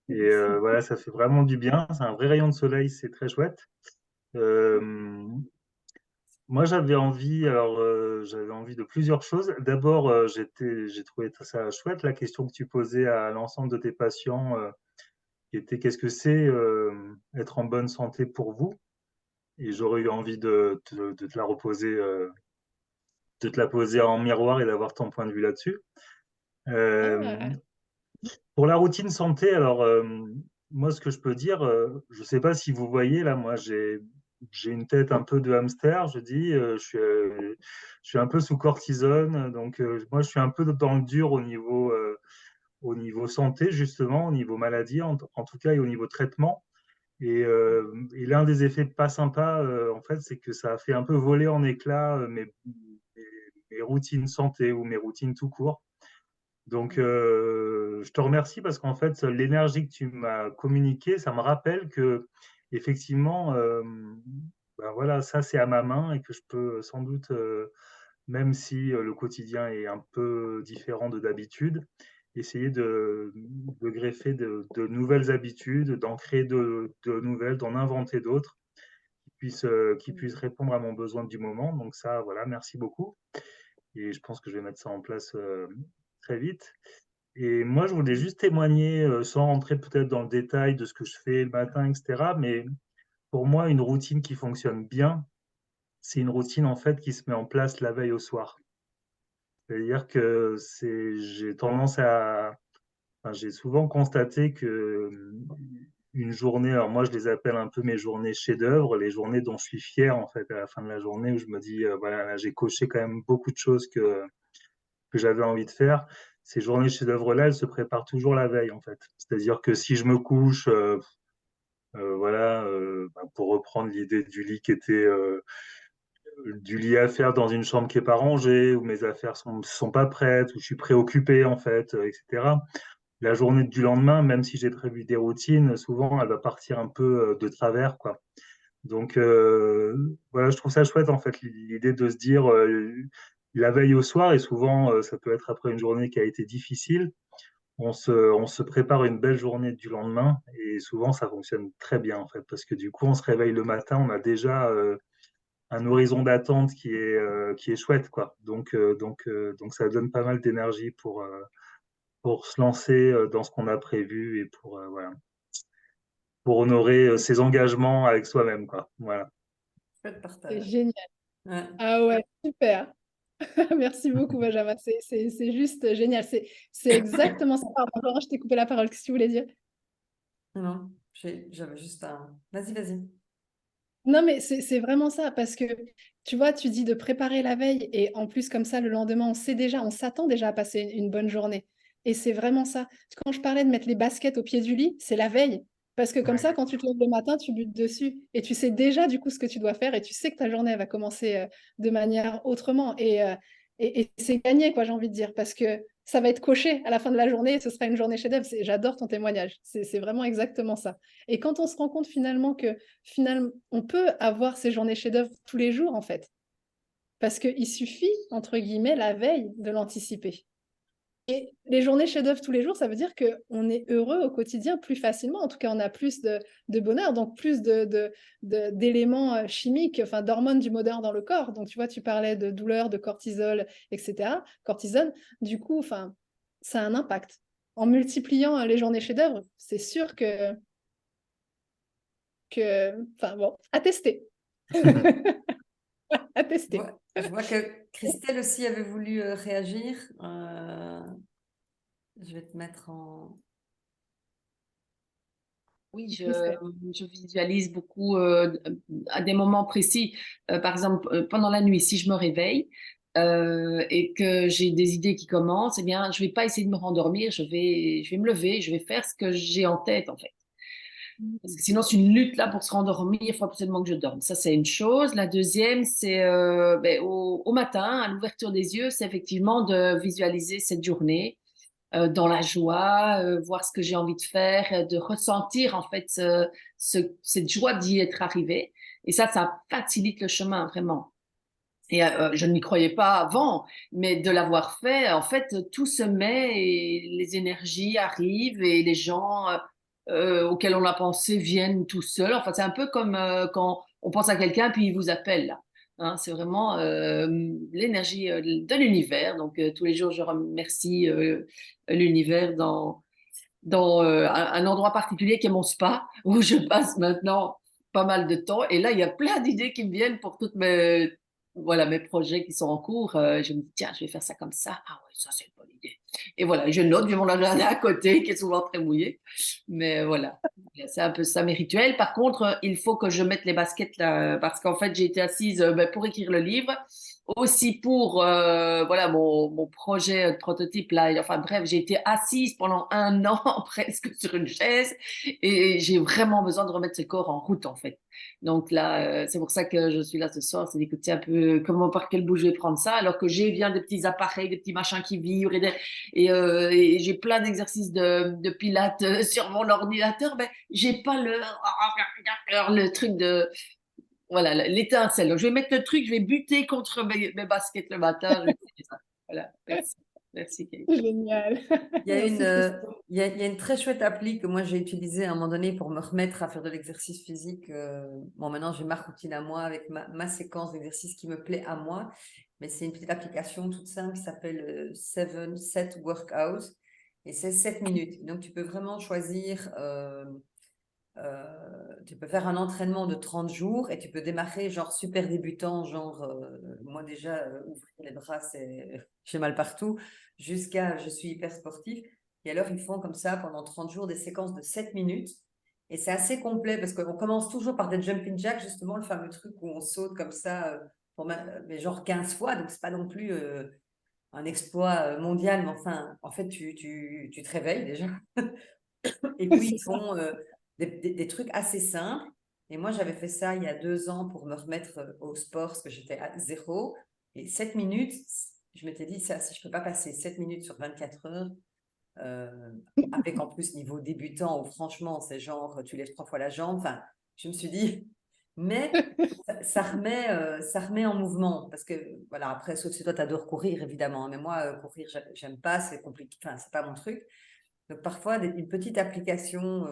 et voilà, ça fait vraiment du bien. C'est un vrai rayon de soleil, c'est très chouette. Euh, Moi j'avais envie de plusieurs choses. D'abord, j'ai trouvé ça chouette la question que tu posais à l'ensemble de tes patients. qui était qu'est-ce que c'est être en bonne santé pour vous? Et j'aurais eu envie de te la reposer, de te la poser en miroir et d'avoir ton point de vue là-dessus. Euh, Ah, pour la routine santé, alors moi, ce que je peux dire, je ne sais pas si vous voyez là, moi j'ai une tête un peu de hamster, je dis, je suis un peu sous cortisone, donc moi je suis un peu dans le dur au niveau santé justement, au niveau maladie en tout cas et au niveau traitement. Et l'un des effets pas sympas, en fait, c'est que ça a fait un peu voler en éclats mes routines santé ou mes routines tout court. Donc, je te remercie parce qu'en fait, l'énergie que tu m'as communiquée, ça me rappelle que, effectivement, ben voilà, ça, c'est à ma main et que je peux sans doute, même si le quotidien est un peu différent de d'habitude, essayer de greffer de nouvelles habitudes, d'en créer de nouvelles, d'en inventer d'autres qui puissent répondre à mon besoin du moment. Donc ça, voilà, merci beaucoup. Et je pense que je vais mettre ça en place très vite. Et moi, je voulais juste témoigner, sans rentrer peut-être dans le détail de ce que je fais le matin, etc. Mais pour moi, une routine qui fonctionne bien, c'est une routine en fait qui se met en place la veille au soir. C'est-à-dire que j'ai tendance à, enfin, j'ai souvent constaté que une journée, alors moi je les appelle un peu mes journées chefs-d'œuvre, les journées dont je suis fier en fait à la fin de la journée où je me dis voilà, là, j'ai coché quand même beaucoup de choses que j'avais envie de faire. Ces journées chefs-d'œuvre là, elles se préparent toujours la veille en fait. C'est-à-dire que si je me couche, voilà, bah, pour reprendre l'idée du lit qui était du lit à faire dans une chambre qui est pas rangée, où mes affaires sont pas prêtes, où je suis préoccupé en fait, etc. La journée du lendemain, même si j'ai prévu des routines, souvent elle va partir un peu de travers, quoi. Donc voilà, je trouve ça chouette en fait l'idée de se dire la veille au soir, et souvent ça peut être après une journée qui a été difficile, on se prépare une belle journée du lendemain, et souvent ça fonctionne très bien en fait, parce que du coup on se réveille le matin, on a déjà un horizon d'attente qui est chouette, quoi. Donc ça donne pas mal d'énergie pour se lancer dans ce qu'on a prévu et voilà, pour honorer ses engagements avec soi-même, quoi. Voilà. Chouette c'est partage. génial. Ouais. Ah ouais, super. Merci beaucoup, Benjamin. C'est juste génial. C'est exactement ça. Pardon, Laurent, je t'ai coupé la parole. Qu'est-ce que tu voulais dire? Non, j'avais juste un. Vas-y, vas-y. Non, mais c'est vraiment ça, parce que tu vois, tu dis de préparer la veille, et en plus, comme ça, le lendemain, on sait déjà, on s'attend déjà à passer une bonne journée. Et c'est vraiment ça. Quand je parlais de mettre les baskets au pied du lit, c'est la veille. Parce que comme Ouais. ça, quand tu te lèves le matin, tu butes dessus. Et tu sais déjà, du coup, ce que tu dois faire. Et tu sais que ta journée, elle va commencer de manière autrement. Et c'est gagné, quoi, j'ai envie de dire. Parce que ça va être coché à la fin de la journée. Et ce sera une journée chef-d'œuvre. J'adore ton témoignage. C'est vraiment exactement ça. Et quand on se rend compte finalement que finalement, on peut avoir ces journées chefs-d'œuvre tous les jours, en fait. Parce qu'il suffit, entre guillemets, la veille de l'anticiper. Et les journées chefs-d'œuvre tous les jours, ça veut dire qu'on est heureux au quotidien plus facilement. En tout cas, on a plus de bonheur, donc plus d'éléments chimiques, enfin d'hormones du bonheur dans le corps. Donc, tu vois, tu parlais de douleur, de cortisol, etc. Cortisone. Du coup, enfin, ça a un impact. En multipliant les journées chefs-d'œuvre, c'est sûr enfin bon, à tester. À tester. Je vois que Christelle aussi avait voulu réagir. Je vais te mettre en. Oui, Christelle. je visualise beaucoup à des moments précis. Par exemple, pendant la nuit, si je me réveille et que j'ai des idées qui commencent, eh bien, je vais pas essayer de me rendormir, je vais me lever, je vais faire ce que j'ai en tête, en fait. Parce que sinon, c'est une lutte là pour se rendormir, il faut absolument que je dorme. Ça, c'est une chose. La deuxième, c'est au matin, à l'ouverture des yeux, c'est effectivement de visualiser cette journée dans la joie, voir ce que j'ai envie de faire, de ressentir en fait cette joie d'y être arrivé. Et ça facilite le chemin vraiment. Et je n'y croyais pas avant, mais de l'avoir fait, en fait, tout se met et les énergies arrivent et les gens auxquels on a pensé viennent tout seuls. Enfin, c'est un peu comme quand on pense à quelqu'un puis il vous appelle là. Hein, c'est vraiment l'énergie de l'univers. Donc tous les jours, je remercie l'univers dans un endroit particulier qui est mon spa, où je passe maintenant pas mal de temps. Et là, il y a plein d'idées qui me viennent pour toutes voilà, mes projets qui sont en cours. Je me dis, tiens, je vais faire ça comme ça. Ah ouais, ça, c'est une bonne idée. Et voilà, je note, j'ai mon agenda à côté, qui est souvent très mouillé. Mais voilà, c'est un peu ça mes rituels. Par contre, il faut que je mette les baskets là, parce qu'en fait, j'ai été assise pour écrire le livre, aussi pour voilà mon projet de prototype là. Enfin bref, j'ai été assise pendant 1 an presque sur une chaise et j'ai vraiment besoin de remettre ce corps en route en fait. Donc là, c'est pour ça que je suis là ce soir, c'est d'écouter un peu comment, par quel bout je vais prendre ça, alors que j'ai bien des petits appareils, des petits machins qui vibrent et j'ai plein d'exercices de pilates sur mon ordinateur, mais j'ai pas le truc de voilà, l'étincelle. Donc, je vais mettre le truc, je vais buter contre mes baskets le matin. Je vais faire ça. Voilà, merci. Merci, Kate. Génial. Il y a Merci, une, Christine. il y a une très chouette appli que moi j'ai utilisée à un moment donné pour me remettre à faire de l'exercice physique. Bon, maintenant j'ai ma routine à moi avec ma séquence d'exercice qui me plaît à moi, mais c'est une petite application toute simple qui s'appelle 7 Workout et c'est 7 minutes. Donc tu peux vraiment choisir, tu peux faire un entraînement de 30 jours et tu peux démarrer genre super débutant, genre moi déjà ouvrir les bras, j'ai mal partout, jusqu'à je suis hyper sportif. Et alors ils font comme ça pendant 30 jours des séquences de 7 minutes et c'est assez complet parce qu'on commence toujours par des jumping jacks, justement le fameux truc où on saute comme ça mais genre 15 fois, donc c'est pas non plus un exploit mondial, mais enfin en fait tu te réveilles déjà. Et puis, C'est ils ça. font des trucs assez simples. Et moi, j'avais fait ça il y a 2 ans pour me remettre au sport parce que j'étais à zéro. Et 7 minutes, je m'étais dit, ça, si je ne peux pas passer 7 minutes sur 24 heures, avec en plus niveau débutant, où franchement, c'est genre, tu lèves 3 fois la jambe. Enfin, je me suis dit, mais ça remet en mouvement. Parce que, voilà, après, sauf si toi, tu adores courir, évidemment. Mais moi, courir, j'aime pas, c'est compliqué. Enfin, c'est pas mon truc. Donc parfois, une petite application,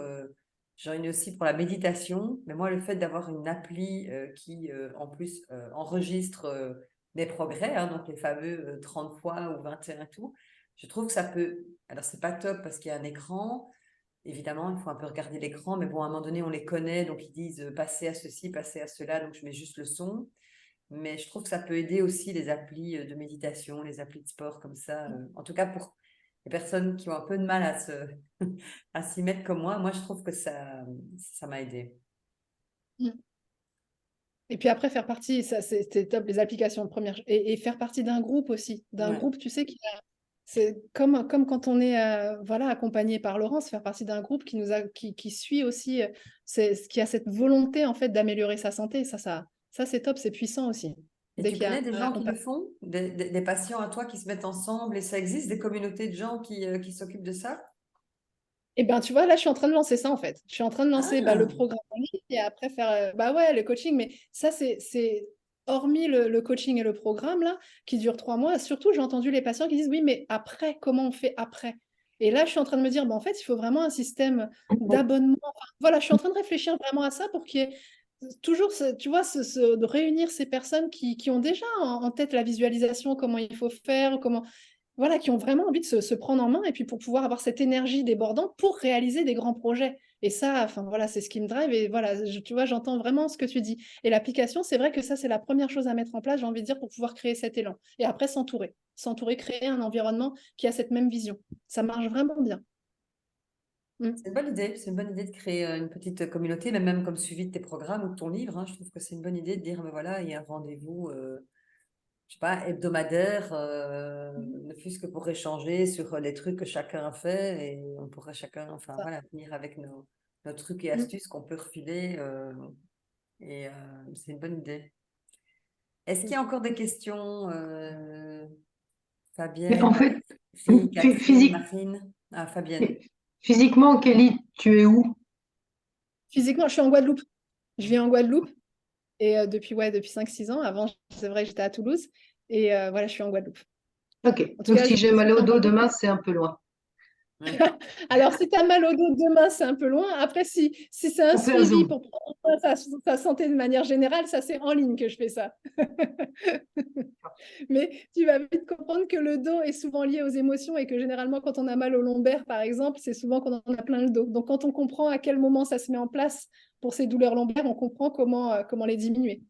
j'en ai une aussi pour la méditation, mais moi, le fait d'avoir une appli qui, en plus, enregistre mes progrès, hein, donc les fameux 30 fois ou 21 et tout, je trouve que ça peut... Alors, c'est pas top parce qu'il y a un écran, évidemment, il faut un peu regarder l'écran, mais bon, à un moment donné, on les connaît, donc ils disent passer à ceci, passer à cela, donc je mets juste le son. Mais je trouve que ça peut aider aussi les applis de méditation, les applis de sport comme ça. En tout cas, pour les personnes qui ont un peu de mal à s'y mettre comme moi, je trouve que ça m'a aidé. Mm. Et puis après, faire partie, ça c'est top, les applications de première. Et faire partie d'un groupe aussi. D'un Ouais. groupe, tu sais, c'est comme quand on est voilà, accompagné par Laurence, faire partie d'un groupe qui suit aussi, qui a cette volonté en fait d'améliorer sa santé. Ça c'est top, c'est puissant aussi. Et Dès tu qu'il y a connais des un gens qui le accompagnement. font, des patients à toi qui se mettent ensemble et ça existe, des communautés de gens qui s'occupent de ça? Et ben tu vois, là, je suis en train de lancer ça en fait. Je suis en train de lancer le Ah, programme en ligne et après faire bah ouais, le coaching. Mais ça, c'est hormis le coaching et le programme là, qui dure 3 mois. Surtout, j'ai entendu les patients qui disent oui, mais après, comment on fait après? Et là, je suis en train de me dire, bah, en fait, il faut vraiment un système d'abonnement. Enfin, voilà, je suis en train de réfléchir vraiment à ça pour qu'il y ait toujours, tu vois, de réunir ces personnes qui ont déjà en tête la visualisation, comment il faut faire, comment, voilà, qui ont vraiment envie de se prendre en main et puis pour pouvoir avoir cette énergie débordante pour réaliser des grands projets. Et ça, enfin voilà, c'est ce qui me drive. Et voilà, tu vois, j'entends vraiment ce que tu dis. Et l'application, c'est vrai que ça, c'est la première chose à mettre en place, j'ai envie de dire, pour pouvoir créer cet élan. Et après, s'entourer. S'entourer, créer un environnement qui a cette même vision. Ça marche vraiment bien. Mm. c'est une bonne idée. C'est une bonne idée de créer une petite communauté, mais même comme suivi de tes programmes ou de ton livre, hein, je trouve que c'est une bonne idée de dire, mais voilà, il y a un rendez-vous. Je sais pas, hebdomadaire, ne fût-ce que pour échanger sur les trucs que chacun a fait et on pourrait chacun, enfin Ça. voilà, venir avec nos trucs et Mm. astuces qu'on peut refiler et c'est une bonne idée. Est-ce qu'il y a encore des questions, Mais en Fabienne, fait, Catherine, Marine? Ah, Fabienne. physiquement, Kelly, tu es où? Physiquement, je suis en Guadeloupe. Je vis en Guadeloupe. Et depuis 5-6 ans. Avant, c'est vrai que j'étais à Toulouse. Et voilà, je suis en Guadeloupe. Ok, En tout donc cas, si j'aime aller au dos demain, c'est un peu loin. Ouais. Alors, si tu as mal au dos demain, c'est un peu loin. Après, si c'est un On fait un suivi zoom. pour prendre en main sa santé de manière générale, ça, c'est en ligne que je fais ça. Mais tu vas vite comprendre que le dos est souvent lié aux émotions et que généralement, quand on a mal au lombaire, par exemple, c'est souvent qu'on en a plein le dos. Donc, quand on comprend à quel moment ça se met en place pour ces douleurs lombaires, on comprend comment les diminuer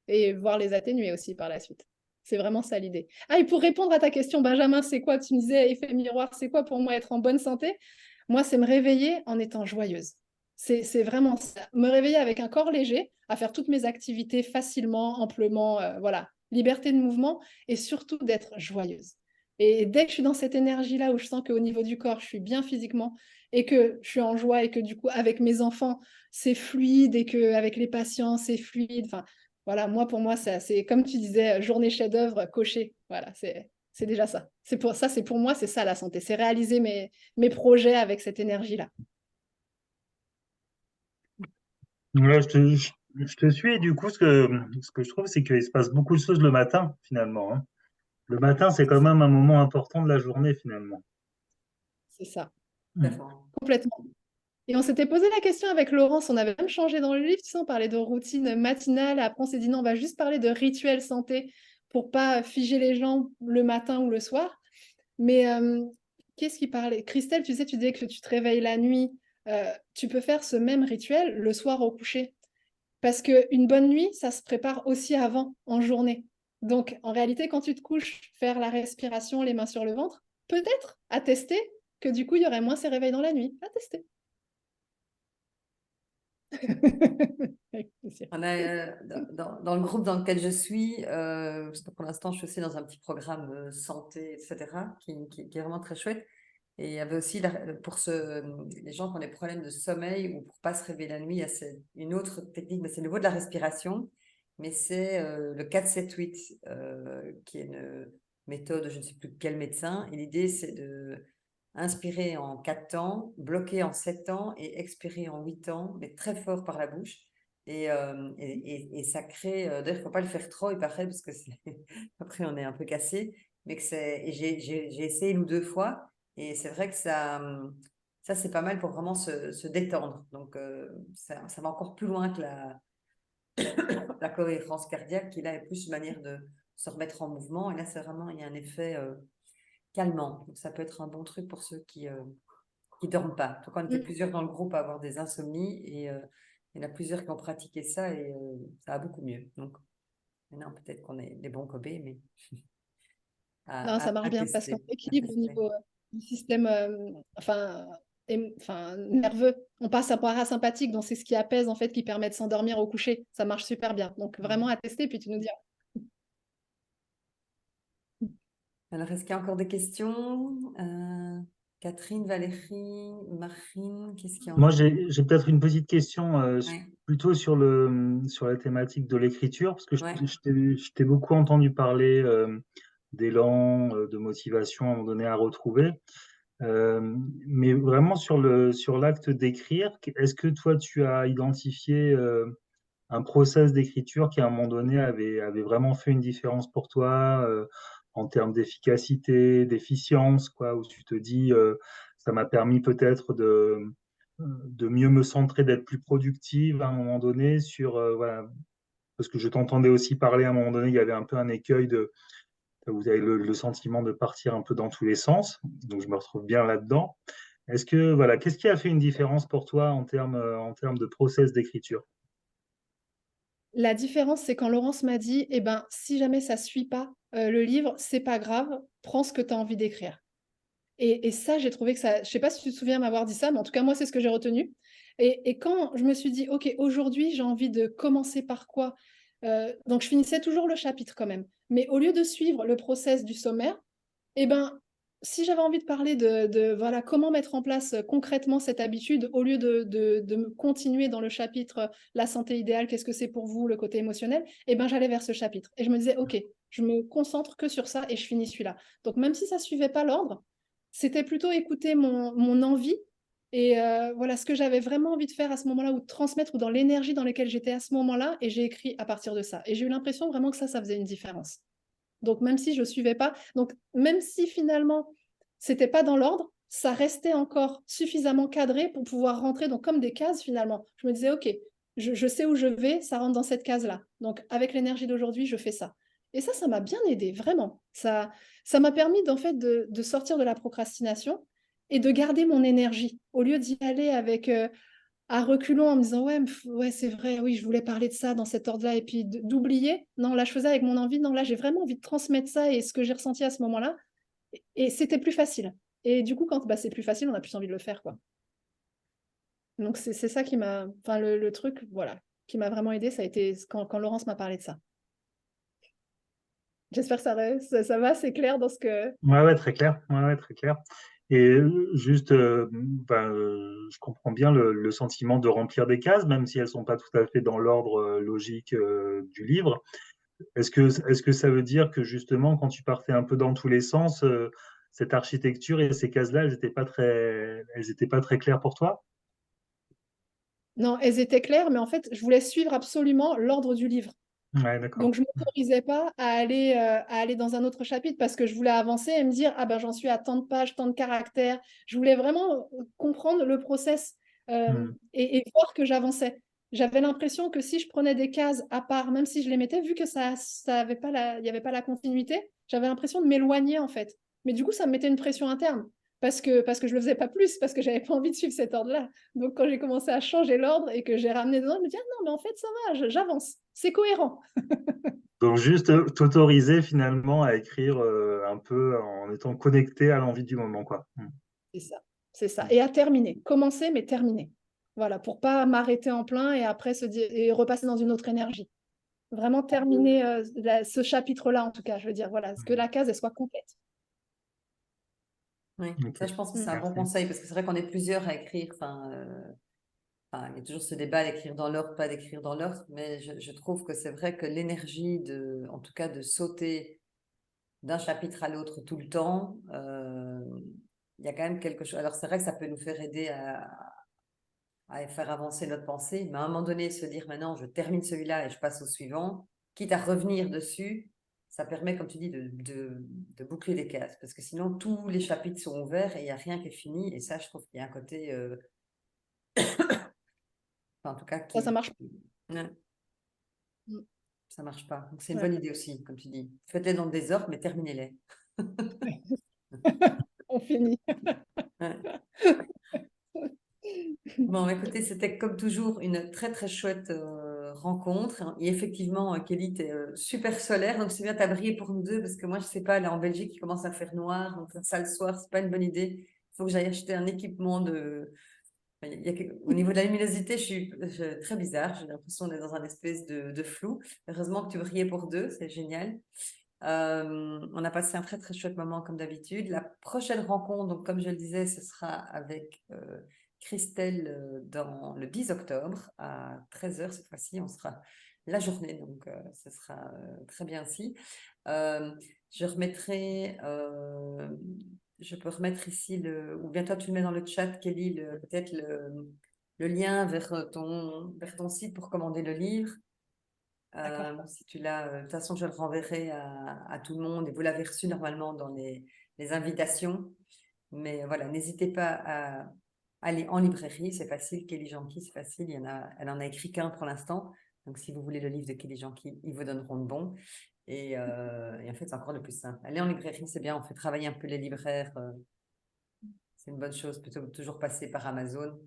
et voir les atténuer aussi par la suite. C'est vraiment ça l'idée. Ah, et pour répondre à ta question, Benjamin, c'est quoi? Tu me disais, effet miroir, c'est quoi pour moi être en bonne santé? Moi, c'est me réveiller en étant joyeuse. C'est vraiment ça. Me réveiller avec un corps léger, à faire toutes mes activités facilement, amplement, voilà. Liberté de mouvement et surtout d'être joyeuse. Et dès que je suis dans cette énergie-là où je sens qu'au niveau du corps, je suis bien physiquement et que je suis en joie et que du coup, avec mes enfants, c'est fluide et qu'avec les patients, c'est fluide. Enfin, voilà, moi, pour moi, c'est comme tu disais, journée chef-d'œuvre cochée. Voilà, c'est déjà ça. C'est pour moi, c'est ça la santé. C'est réaliser mes projets avec cette énergie-là. Là, je te suis et du coup, ce que je trouve, c'est qu'il se passe beaucoup de choses le matin, finalement, hein. Le matin, c'est quand même un moment important de la journée, finalement. C'est ça, Hmm. complètement. Et on s'était posé la question avec Laurence, on avait même changé dans le livre, tu sais, on parlait de routine matinale, après on s'est dit non, on va juste parler de rituel santé pour pas figer les gens le matin ou le soir. Mais qu'est-ce qui parlait? Christelle, tu sais, tu disais que tu te réveilles la nuit, tu peux faire ce même rituel le soir au coucher. Parce qu'une bonne nuit, ça se prépare aussi avant, en journée. Donc, en réalité, quand tu te couches, faire la respiration, les mains sur le ventre, peut-être à tester que du coup, il y aurait moins ces réveils dans la nuit. À tester. Avec plaisir. On a, dans le groupe dans lequel je suis, parce que pour l'instant, je suis aussi dans un petit programme santé, etc., qui est vraiment très chouette. Et il y avait aussi, pour les gens qui ont des problèmes de sommeil ou pour pas se réveiller la nuit, il y a une autre technique, mais c'est au niveau de la respiration, mais c'est le 4-7-8, qui est une méthode, je ne sais plus de quel médecin. Et l'idée, c'est de inspirer en 4 temps, bloquer en 7 temps et expirer en 8 temps, mais très fort par la bouche. Et ça crée, d'ailleurs, il ne faut pas le faire trop, il paraît, parce que après, on est un peu cassé. Mais que j'ai essayé 1 ou 2 fois, et c'est vrai que ça c'est pas mal pour vraiment se détendre. Donc, ça va encore plus loin que la cohérence cardiaque, qui là est plus une manière de se remettre en mouvement. Et là, c'est vraiment, il y a un effet calmant. Donc, ça peut être un bon truc pour ceux qui dorment pas. Donc, on était plusieurs dans le groupe à avoir des insomnies, et il y en a plusieurs qui ont pratiqué ça, et ça va beaucoup mieux. Donc, maintenant, peut-être qu'on est des bons cobés, mais Non, ça marche à bien parce qu'on tester. équilibre au niveau du système nerveux. On passe à parasympathique, donc c'est ce qui apaise, en fait, qui permet de s'endormir au coucher. Ça marche super bien. Donc, vraiment à tester, puis tu nous diras. Alors, est-ce qu'il y a encore des questions? Catherine, Valérie, Marine, qu'est-ce qu'il y a Moi, encore? j'ai peut-être une petite question Ouais, plutôt sur sur la thématique de l'écriture, parce que ouais. je t'ai beaucoup entendu parler d'élan, de motivation à un moment donné à retrouver. Mais vraiment sur l'acte d'écrire, est-ce que toi, tu as identifié un process d'écriture qui, à un moment donné, avait vraiment fait une différence pour toi en termes d'efficacité, d'efficience, quoi, où tu te dis, ça m'a permis peut-être de mieux me centrer, d'être plus productive à un moment donné sur, voilà, parce que je t'entendais aussi parler à un moment donné, il y avait un peu un écueil de, vous avez le sentiment de partir un peu dans tous les sens, donc je me retrouve bien là-dedans. Est-ce que, voilà, qu'est-ce qui a fait une différence pour toi en termes de process d'écriture? La différence, c'est quand Laurence m'a dit, eh ben, si jamais ça ne suit pas le livre, c'est pas grave, prends ce que tu as envie d'écrire. Et ça, j'ai trouvé que ça, je ne sais pas si tu te souviens m'avoir dit ça, mais en tout cas, moi, c'est ce que j'ai retenu. Et quand je me suis dit, OK, aujourd'hui, j'ai envie de commencer par quoi? Donc, je finissais toujours le chapitre quand même. Mais au lieu de suivre le process du sommaire, eh ben, si j'avais envie de parler voilà, comment mettre en place concrètement cette habitude, au lieu de me continuer dans le chapitre la santé idéale, qu'est-ce que c'est pour vous, le côté émotionnel, eh ben, j'allais vers ce chapitre. Et je me disais, OK, je me concentre que sur ça et je finis celui-là. Donc, même si ça ne suivait pas l'ordre, c'était plutôt écouter mon envie et voilà ce que j'avais vraiment envie de faire à ce moment-là ou de transmettre ou dans l'énergie dans laquelle j'étais à ce moment-là. Et j'ai écrit à partir de ça. Et j'ai eu l'impression vraiment que ça faisait une différence. Donc, même si je ne suivais pas, donc même si finalement, c'était pas dans l'ordre, ça restait encore suffisamment cadré pour pouvoir rentrer donc comme des cases finalement. Je me disais, OK, je sais où je vais, ça rentre dans cette case-là. Donc, avec l'énergie d'aujourd'hui, je fais ça. Et ça m'a bien aidé, vraiment. Ça m'a permis en fait de sortir de la procrastination et de garder mon énergie au lieu d'y aller avec à reculons en me disant ouais, ouais c'est vrai, oui, je voulais parler de ça dans cet ordre-là et puis d'oublier. Non, là, je faisais avec mon envie. Non, là, j'ai vraiment envie de transmettre ça et ce que j'ai ressenti à ce moment-là. Et c'était plus facile. Et du coup, quand c'est plus facile, on a plus envie de le faire, quoi. Donc, c'est ça qui m'a... Enfin, le truc, voilà, qui m'a vraiment aidé, ça a été quand Laurence m'a parlé de ça. J'espère que ça va, c'est clair dans ce que... Ouais, très clair. Ouais, très clair. Et juste, je comprends bien le sentiment de remplir des cases, même si elles sont pas tout à fait dans l'ordre logique du livre. Est-ce que ça veut dire que justement, quand tu partais un peu dans tous les sens, cette architecture et ces cases-là, elles étaient pas très claires pour toi? Non, elles étaient claires, mais en fait, je voulais suivre absolument l'ordre du livre. Ouais, d'accord. Donc, je ne m'autorisais pas à aller dans un autre chapitre parce que je voulais avancer et me dire, ah ben, j'en suis à tant de pages, tant de caractères. Je voulais vraiment comprendre le process et voir que j'avançais. J'avais l'impression que si je prenais des cases à part, même si je les mettais, vu que ça avait pas il n'y avait pas la continuité, j'avais l'impression de m'éloigner en fait. Mais du coup, ça me mettait une pression interne parce que je ne le faisais pas plus, parce que je n'avais pas envie de suivre cet ordre-là. Donc, quand j'ai commencé à changer l'ordre et que j'ai ramené des ordres, je me dis, ah non, mais en fait, ça va, j'avance. C'est cohérent. Donc juste t'autoriser finalement à écrire un peu en étant connecté à l'envie du moment, quoi. C'est ça, c'est ça. Et à terminer. Commencer, mais terminer. Voilà, pour pas m'arrêter en plein et après et repasser dans une autre énergie. Vraiment terminer ce chapitre-là, en tout cas, je veux dire, voilà, que la case, elle soit complète. Oui, Ok. ça, je pense que c'est un bon Merci. conseil parce que c'est vrai qu'on est plusieurs à écrire. Il y a toujours ce débat d'écrire dans l'ordre, pas d'écrire dans l'ordre, mais je trouve que c'est vrai que l'énergie en tout cas, de sauter d'un chapitre à l'autre tout le temps, il y a quand même quelque chose. Alors, c'est vrai que ça peut nous faire aider à faire avancer notre pensée, mais à un moment donné, se dire maintenant, je termine celui-là et je passe au suivant, quitte à revenir dessus, ça permet, comme tu dis, de boucler les cases, parce que sinon, tous les chapitres sont ouverts et il n'y a rien qui est fini, et ça, je trouve qu'il y a un côté, en tout cas, Ça marche. Ouais. Mm. Ça marche pas. Donc, c'est une bonne idée aussi, comme tu dis. Faites-les dans le désordre, mais terminez-les. On finit. Ouais. Bon, écoutez, c'était comme toujours une très très chouette rencontre. Et effectivement, Kelly, tu es super solaire, donc c'est bien, tu as brillé pour nous deux, parce que moi, je sais pas, là en Belgique, il commence à faire noir, donc faire ça le soir, c'est pas une bonne idée. Il faut que j'aille acheter un équipement Au niveau de la luminosité, je suis très bizarre, j'ai l'impression d'être dans un espèce de flou. Heureusement que tu brillais pour deux, c'est génial. On a passé un très très chouette moment comme d'habitude. La prochaine rencontre, donc comme je le disais, ce sera avec Christelle dans le 10 octobre à 13h cette fois-ci. On sera la journée, donc ce sera très bien aussi. Je remettrai, je peux remettre ici, ou bien toi tu le mets dans le chat, Kelly, peut-être le lien vers ton site pour commander le livre. Si tu l'as, de toute façon, je le renverrai à tout le monde et vous l'avez reçu normalement dans les invitations. Mais voilà, n'hésitez pas à aller en librairie, c'est facile. Kelly Janky, c'est facile. Elle en a écrit qu'un pour l'instant. Donc, si vous voulez le livre de Kelly Janky, ils vous donneront le bon. Et en fait, c'est encore le plus simple. Aller en librairie, c'est bien. On fait travailler un peu les libraires. C'est une bonne chose, plutôt que toujours passer par Amazon.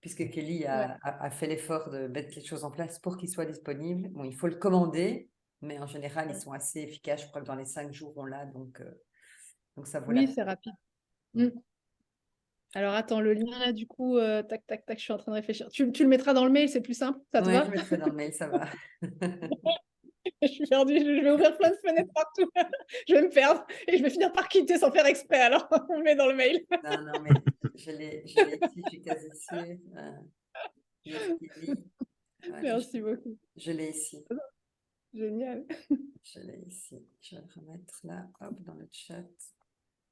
Puisque Kelly a fait l'effort de mettre les choses en place pour qu'il soit disponible. Bon, il faut le commander, mais en général, ils sont assez efficaces. Je crois que dans les 5 jours, on l'a, donc ça vaut la Oui, peine. c'est rapide. Alors, attends, le lien là, du coup, tac, tac, tac, je suis en train de réfléchir. Tu le mettras dans le mail, c'est plus simple, ça te Oui, va? je mettrai dans le mail, ça va. Je suis perdue, je vais ouvrir plein de fenêtres partout. Je vais me perdre et je vais finir par quitter sans faire exprès. Alors, on le met dans le mail. Non, mais je l'ai ici, je suis quasi sûre. Voilà, Merci beaucoup. je l'ai ici. Génial. Je l'ai ici. Je vais le remettre là, hop, dans le chat.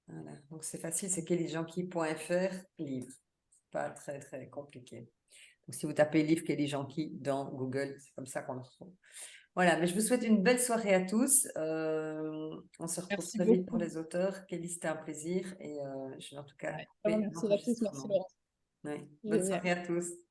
Voilà. Donc, c'est facile, c'est kellyjanky.fr, livre. C'est pas très, très compliqué. Donc, si vous tapez livre Kelly Janky dans Google, c'est comme ça qu'on le retrouve. Voilà, mais je vous souhaite une belle soirée à tous. on se retrouve Merci très vite pour beaucoup. les auteurs. Kelly, c'était un plaisir et je vais en tout cas Ouais, couper merci à tous, merci l'enregistrement. Laurence. Oui. Bonne Génial. soirée à tous.